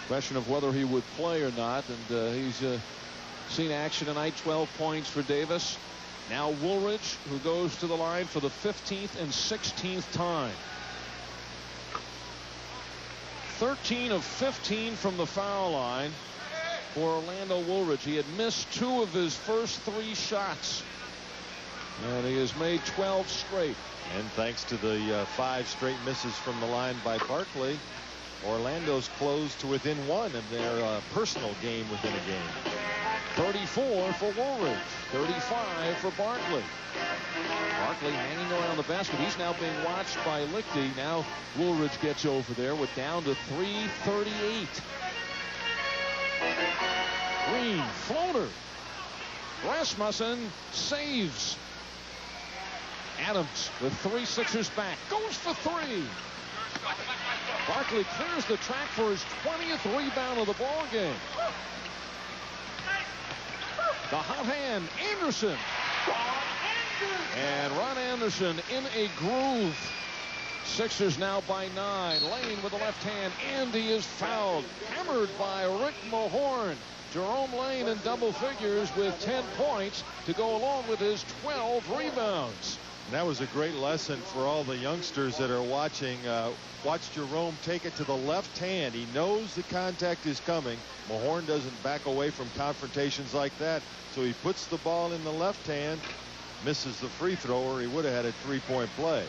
Question of whether he would play or not. And he's seen action tonight. 12 points for Davis. Now Woolridge, who goes to the line for the 15th and 16th time. 13 of 15 from the foul line for Orlando Woolridge. He had missed 2 of his first 3 shots. And he has made 12 straight. And thanks to the 5 straight misses from the line by Barkley, Orlando's closed to within 1 of their personal game within a game. 34 for Woolridge. 35 for Barkley. Barkley hanging around the basket. He's now being watched by Lichty. Now Woolridge gets over there. We're down to 3:38. Green floater. Rasmussen saves. Adams with 3 Sixers back. Goes for 3. Barkley clears the track for his 20th rebound of the ball game. The hot hand, Anderson. And Ron Anderson in a groove. Sixers now by 9. Lane with the left hand, and he is fouled. Hammered by Rick Mahorn. Jerome Lane in double figures with 10 points to go along with his 12 rebounds. And that was a great lesson for all the youngsters that are watching. Watch Jerome take it to the left hand. He knows the contact is coming. Mahorn doesn't back away from confrontations like that. So he puts the ball in the left hand, misses the free throw, or he would have had a 3-point play.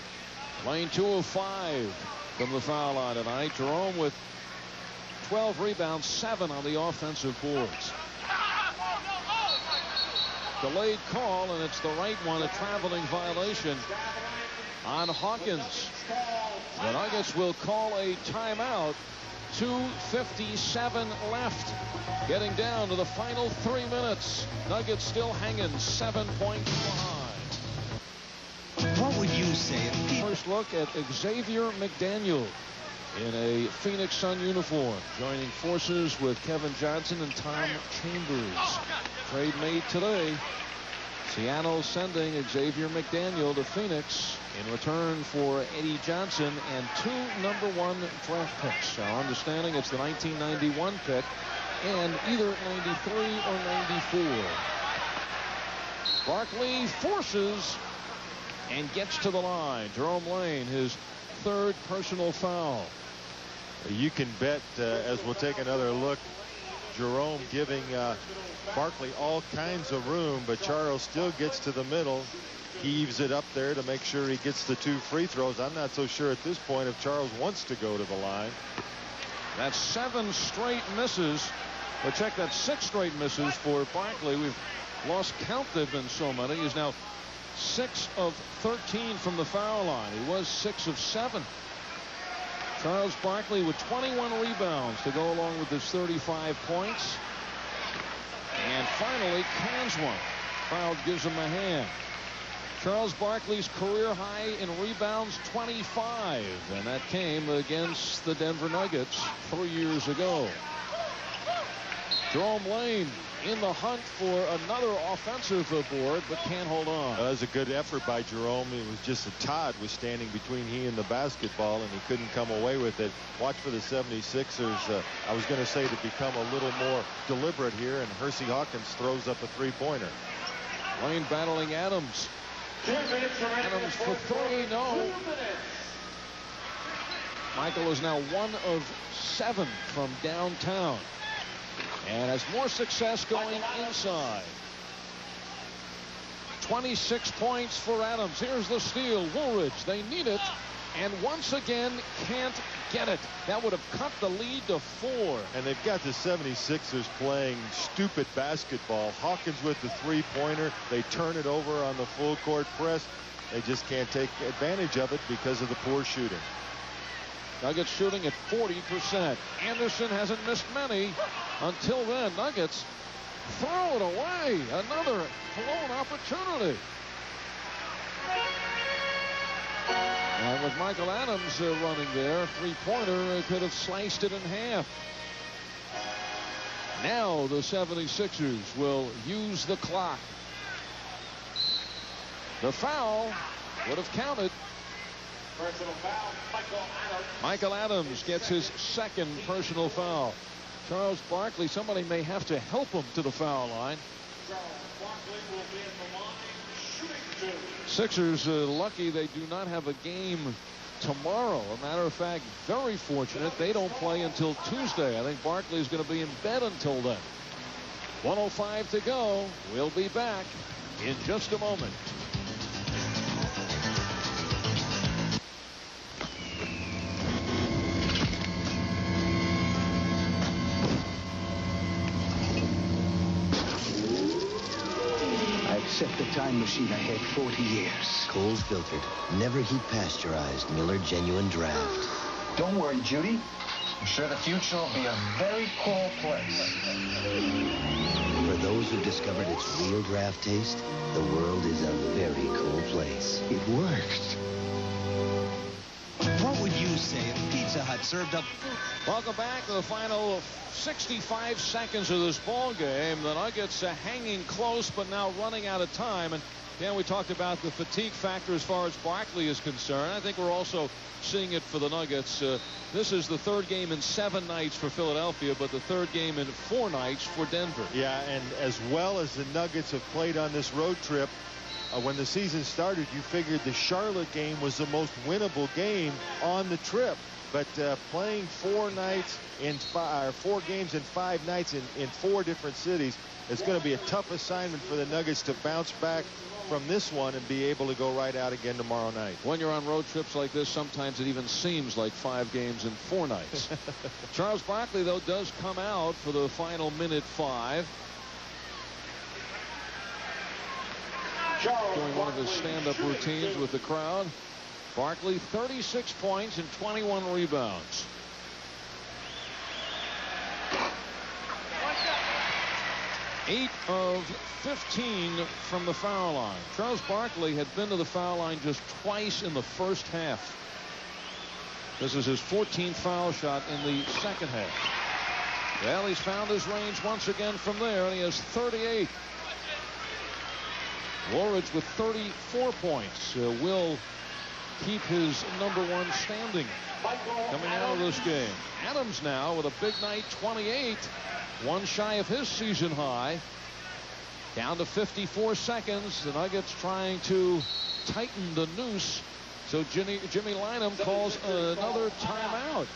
Lane 2 of 5 from the foul line tonight. Jerome with 12 rebounds, 7 on the offensive boards. Delayed call, and it's the right one, a traveling violation on Hawkins. The Nuggets will call a timeout. 2:57 left. Getting down to the final 3 minutes. Nuggets still hanging 7 points behind. What would you say if people... First look at Xavier McDaniel in a Phoenix Sun uniform, joining forces with Kevin Johnson and Tom Chambers. Trade made today. Seattle sending Xavier McDaniel to Phoenix in return for Eddie Johnson and 2 #1 draft picks. Our understanding it's the 1991 pick and either 93 or 94. Barkley forces and gets to the line. Jerome Lane, his 3rd personal foul. You can bet, as we'll take another look, Jerome giving Barkley all kinds of room, but Charles still gets to the middle, heaves it up there to make sure he gets the 2 free throws. I'm not so sure at this point if Charles wants to go to the line. That's 7 straight misses. Well, check that, 6 straight misses for Barkley. We've lost count. They've been so many. He's now 6 of 13 from the foul line. He was 6 of 7. Charles Barkley with 21 rebounds to go along with his 35 points. And finally, cans one. Crowd gives him a hand. Charles Barkley's career high in rebounds, 25, and that came against the Denver Nuggets 3 years ago. Jerome Lane in the hunt for another offensive board, but can't hold on. That was a good effort by Jerome. It was just a Todd was standing between he and the basketball, and he couldn't come away with it. Watch for the 76ers. I was going to say to become a little more deliberate here, and Hersey Hawkins throws up a three-pointer. Lane battling Adams. Adams for three, no. Michael is now 1 of 7 from downtown and has more success going inside. 26 points for Adams. Here's the steal. Woolridge, they need it, and once again can't get it. That would have cut the lead to 4. And they've got the 76ers playing stupid basketball. Hawkins with the three-pointer. They turn it over on the full court press. They just can't take advantage of it because of the poor shooting. Nuggets shooting at 40%. Anderson hasn't missed many until then. Nuggets throw it away. Another blown opportunity. And with Michael Adams running there, three-pointer could have sliced it in half. Now the 76ers will use the clock. The foul would have counted. Personal foul, Michael Adams gets his second personal foul. Charles Barkley, somebody may have to help him to the foul line. Charles Barkley will be in the line, shooting 2. Sixers lucky they do not have a game tomorrow. A matter of fact, very fortunate they don't play until Tuesday. I think Barkley is going to be in bed until then. 1:05 to go. We'll be back in just a moment. Set the time machine ahead 40 years. Cold filtered, never heat pasteurized Miller Genuine Draft. Don't worry, Judy. I'm sure the future will be a very cool place. For those who discovered its real draft taste, the world is a very cool place. It worked. What would you say if Pizza Hut served up? Welcome back to the final 65 seconds of this ball game. The Nuggets hanging close, but now running out of time. And yeah, we talked about the fatigue factor as far as Barkley is concerned. I think we're also seeing it for the Nuggets. This is the third game in 7 nights for Philadelphia, but the third game in 4 nights for Denver. Yeah, and as well as the Nuggets have played on this road trip, when the season started, you figured the Charlotte game was the most winnable game on the trip. But playing 4 nights in 4 games in 5 nights in 4 different cities is going to be a tough assignment for the Nuggets to bounce back from this one and be able to go right out again tomorrow night. When you're on road trips like this, sometimes it even seems like 5 games in 4 nights. Charles Barkley, though, does come out for the final minute 5. Doing one of his stand-up routines with the crowd. Barkley, 36 points and 21 rebounds. Eight of 15 from the foul line. Charles Barkley had been to the foul line just twice in the first half. This is his 14th foul shot in the second half. Well, he's found his range once again from there, and he has 38. Woolridge with 34 points will keep his #1 standing coming out of this game. Adams now with a big night, 28, 1 shy of his season high. Down to 54 seconds. The Nuggets trying to tighten the noose. So Jimmy Lynam calls another timeout.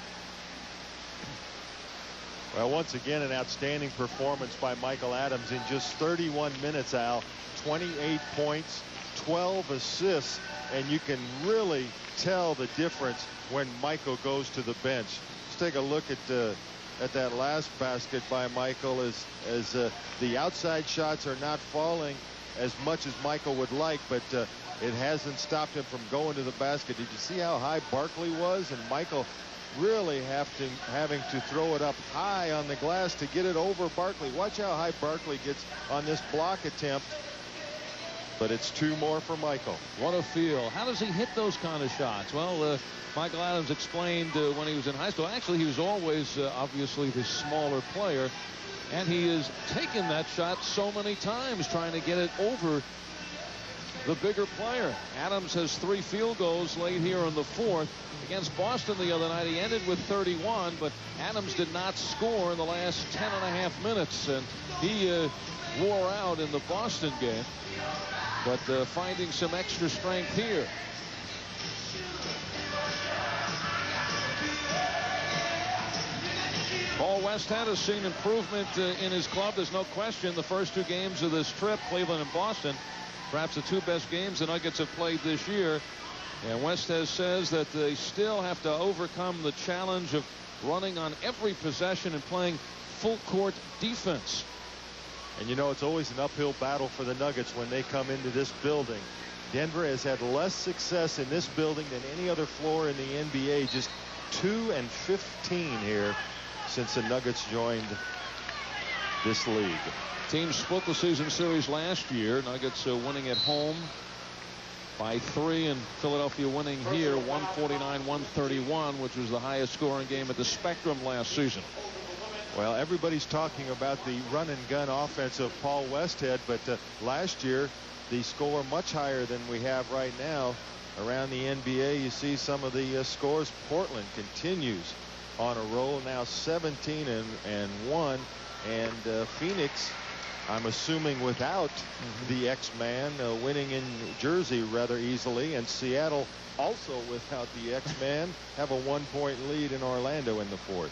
Well, once again, an outstanding performance by Michael Adams in just 31 minutes, Al. 28 points, 12 assists, and you can really tell the difference when Michael goes to the bench. Let's take a look at that last basket by Michael as the outside shots are not falling as much as Michael would like, but it hasn't stopped him from going to the basket. Did you see how high Barkley was? And Michael really having to throw it up high on the glass to get it over Barkley. Watch how high Barkley gets on this block attempt. but it's 2 more for Michael. What a feel. How does he hit those kind of shots? Well, Michael Adams explained when he was in high school. Actually, he was always obviously the smaller player, and he has taken that shot so many times trying to get it over the bigger player. Adams has 3 field goals late here in the 4th. Against Boston the other night, he ended with 31, but Adams did not score in the last 10.5 minutes, and he wore out in the Boston game, but finding some extra strength here. Paul Westhead has seen improvement in his club. There's no question. The first 2 games of this trip, Cleveland and Boston, perhaps the 2 best games the Nuggets have played this year. And Westhead says that they still have to overcome the challenge of running on every possession and playing full court defense. And you know, it's always an uphill battle for the Nuggets when they come into this building. Denver has had less success in this building than any other floor in the NBA. Just 2-15 here since the Nuggets joined this league. Teams split the season series last year. Nuggets winning at home by 3, and Philadelphia winning here 149-131, which was the highest scoring game at the Spectrum last season. Well, everybody's talking about the run and gun offense of Paul Westhead, but last year the score much higher than we have right now around the NBA. You see some of the scores. Portland continues on a roll, now 17-1, and Phoenix, I'm assuming without the X-Man, winning in Jersey rather easily, and Seattle also without the X-Man have a 1-point lead in Orlando in the 4th.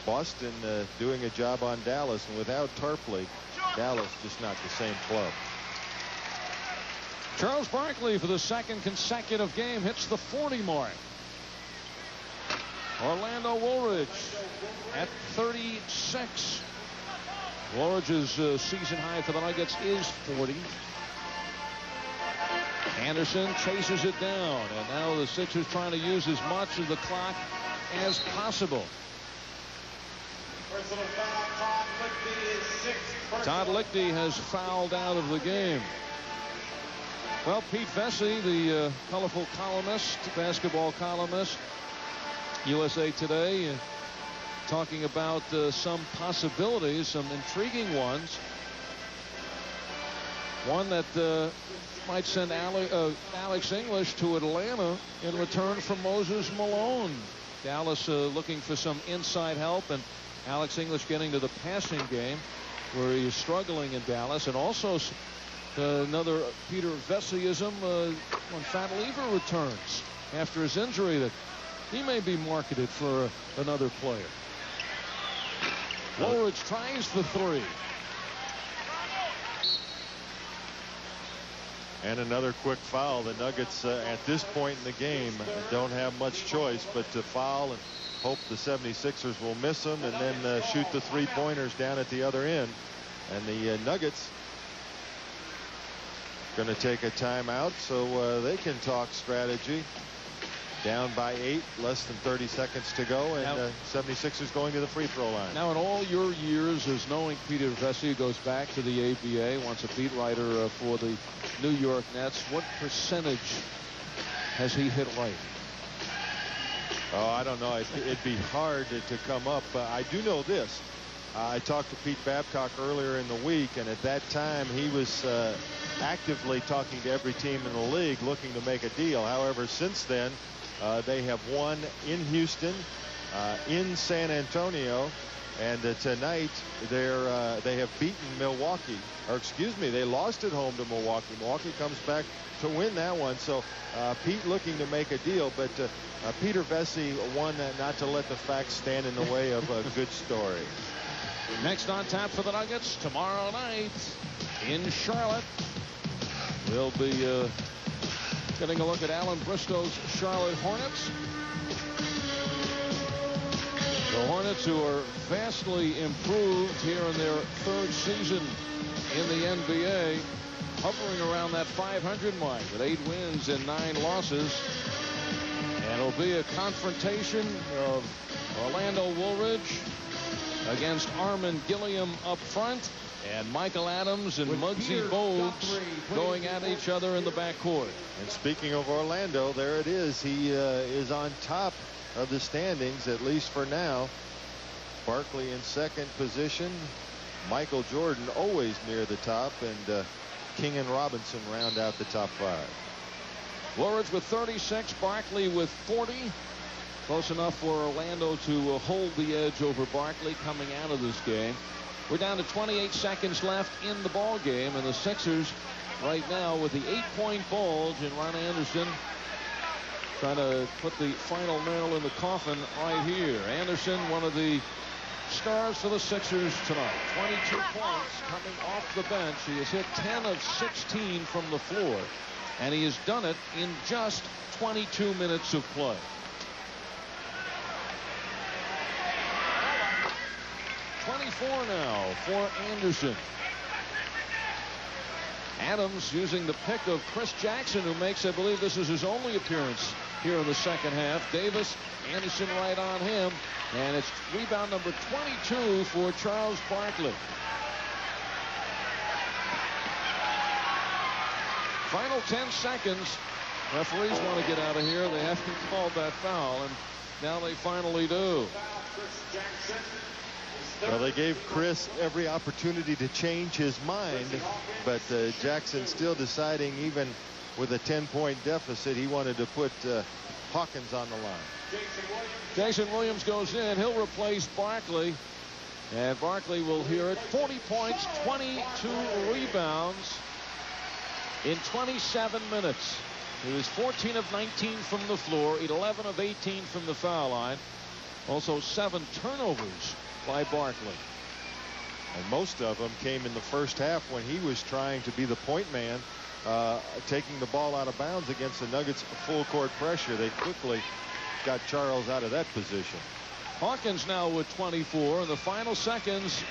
Boston doing a job on Dallas, and without Tarpley, Dallas just not the same club. Charles Barkley, for the 2nd consecutive game, hits the 40 mark. Orlando Woolridge at 36. Woolridge's season high for the Nuggets is 40. Anderson chases it down, and now the Sixers trying to use as much of the clock as possible. Todd Lichty has fouled out of the game. Well, Pete Vesey, the colorful columnist, basketball columnist, USA Today, talking about some possibilities, some intriguing ones. One that might send Alex English to Atlanta in return for Moses Malone. Dallas looking for some inside help, and Alex English getting to the passing game where he is struggling in Dallas. And also another Peter Veseyism when Fat Lever returns after his injury, that he may be marketed for another player. Woolridge tries for 3. And another quick foul. The Nuggets at this point in the game don't have much choice but to foul and hope the 76ers will miss them, and then shoot the 3-pointers down at the other end. And the Nuggets going to take a timeout so they can talk strategy. Down by 8, less than 30 seconds to go, and 76ers going to the free throw line. Now, in all your years as knowing Peter Vesey, goes back to the ABA, once a beat writer for the New York Nets, what percentage has he hit right? Oh, I don't know. It'd be hard to come up. I do know this. I talked to Pete Babcock earlier in the week, and at that time he was actively talking to every team in the league looking to make a deal. However, since then, they have won in Houston, in San Antonio, and tonight they have beaten Milwaukee. Or excuse me, they lost at home to Milwaukee. Milwaukee comes back to win that one. So Pete looking to make a deal, but Peter Vesey won that not to let the facts stand in the way of a good story. Next on tap for the Nuggets tomorrow night in Charlotte. We'll be getting a look at Alan Bristow's Charlotte Hornets. The Hornets, who are vastly improved here in their 3rd season in the NBA, hovering around that 500 mark with 8 wins and 9 losses. And it'll be a confrontation of Orlando Woolridge against Armin Gilliam up front, And Michael Adams and Muggsy Bogues going at each other in the backcourt. And speaking of Orlando, there it is. He is on top of the standings, at least for now. Barkley in second position. Michael Jordan always near the top, and King and Robinson round out the top 5. Woolridge with 36, Barkley with 40. Close enough for Orlando to hold the edge over Barkley coming out of this game. We're down to 28 seconds left in the ball game, and the Sixers right now with the 8-point bulge, and Ron Anderson trying to put the final nail in the coffin right here. Anderson, one of the stars for the Sixers tonight. 22 points coming off the bench. He has hit 10 of 16 from the floor, and he has done it in just 22 minutes of play. .24 now for Anderson. Adams using the pick of Chris Jackson, who makes, I believe this is his only appearance here in the second half. Davis, Anderson right on him, and it's rebound number 22 for Charles Barkley. Final 10 seconds. Referees want to get out of here. They haven't called that foul, and now they finally do. Well, they gave Chris every opportunity to change his mind, but Jackson still deciding, even with a 10-point deficit, he wanted to put Hawkins on the line. Jason Williams goes in. He'll replace Barkley, and Barkley will hear it. 40 points, 22 rebounds in 27 minutes. He was 14 of 19 from the floor, 11 of 18 from the foul line. Also 7 turnovers by Barkley. And most of them came in the first half when he was trying to be the point man, taking the ball out of bounds against the Nuggets full court pressure. They quickly got Charles out of that position. Hawkins now with 24, and the final seconds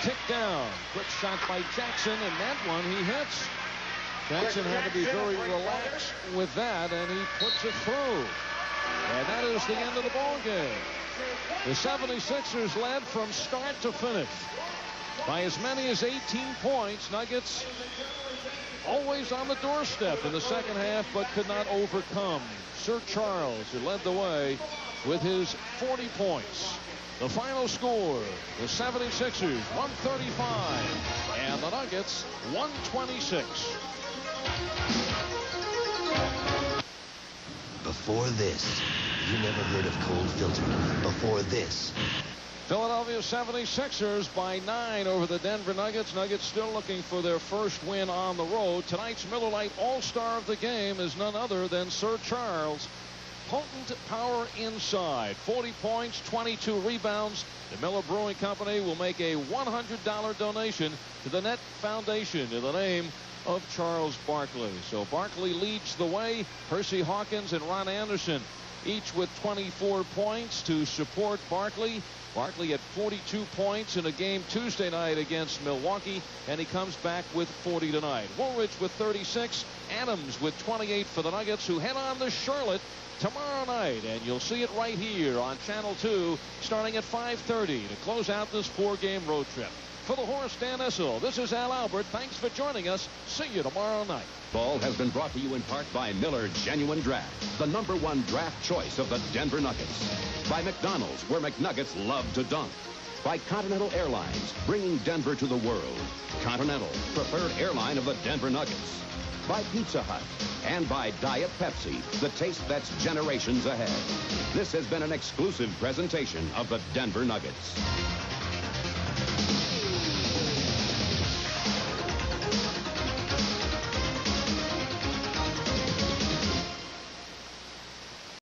tick down. Quick shot by Jackson, and that one he hits. Jackson had to be very relaxed with that, and he puts it through. And that is the end of the ball game. The 76ers led from start to finish by as many as 18 points. Nuggets always on the doorstep in the second half, but could not overcome Sir Charles, who led the way with his 40 points. The final score, the 76ers 135 and the Nuggets 126. Before this, you never heard of cold filter. Before this. Philadelphia 76ers by 9 over the Denver Nuggets. Nuggets still looking for their first win on the road. Tonight's Miller Lite All-Star of the game is none other than Sir Charles. Potent power inside. 40 points, 22 rebounds. The Miller Brewing Company will make a $100 donation to the Net Foundation in the name of Charles Barkley. So Barkley leads the way. Percy Hawkins and Ron Anderson each with 24 points to support Barkley. Barkley had 42 points in a game Tuesday night against Milwaukee, and he comes back with 40 tonight. Woolridge with 36. Adams with 28 for the Nuggets, who head on to Charlotte tomorrow night, and you'll see it right here on Channel 2 starting at 5:30 to close out this 4-game road trip. For the horse, Dan Issel, this is Al Albert. Thanks for joining us. See you tomorrow night. Ball has been brought to you in part by Miller Genuine Draft, the #1 draft choice of the Denver Nuggets. By McDonald's, where McNuggets love to dunk. By Continental Airlines, bringing Denver to the world. Continental, preferred airline of the Denver Nuggets. By Pizza Hut, and by Diet Pepsi, the taste that's generations ahead. This has been an exclusive presentation of the Denver Nuggets.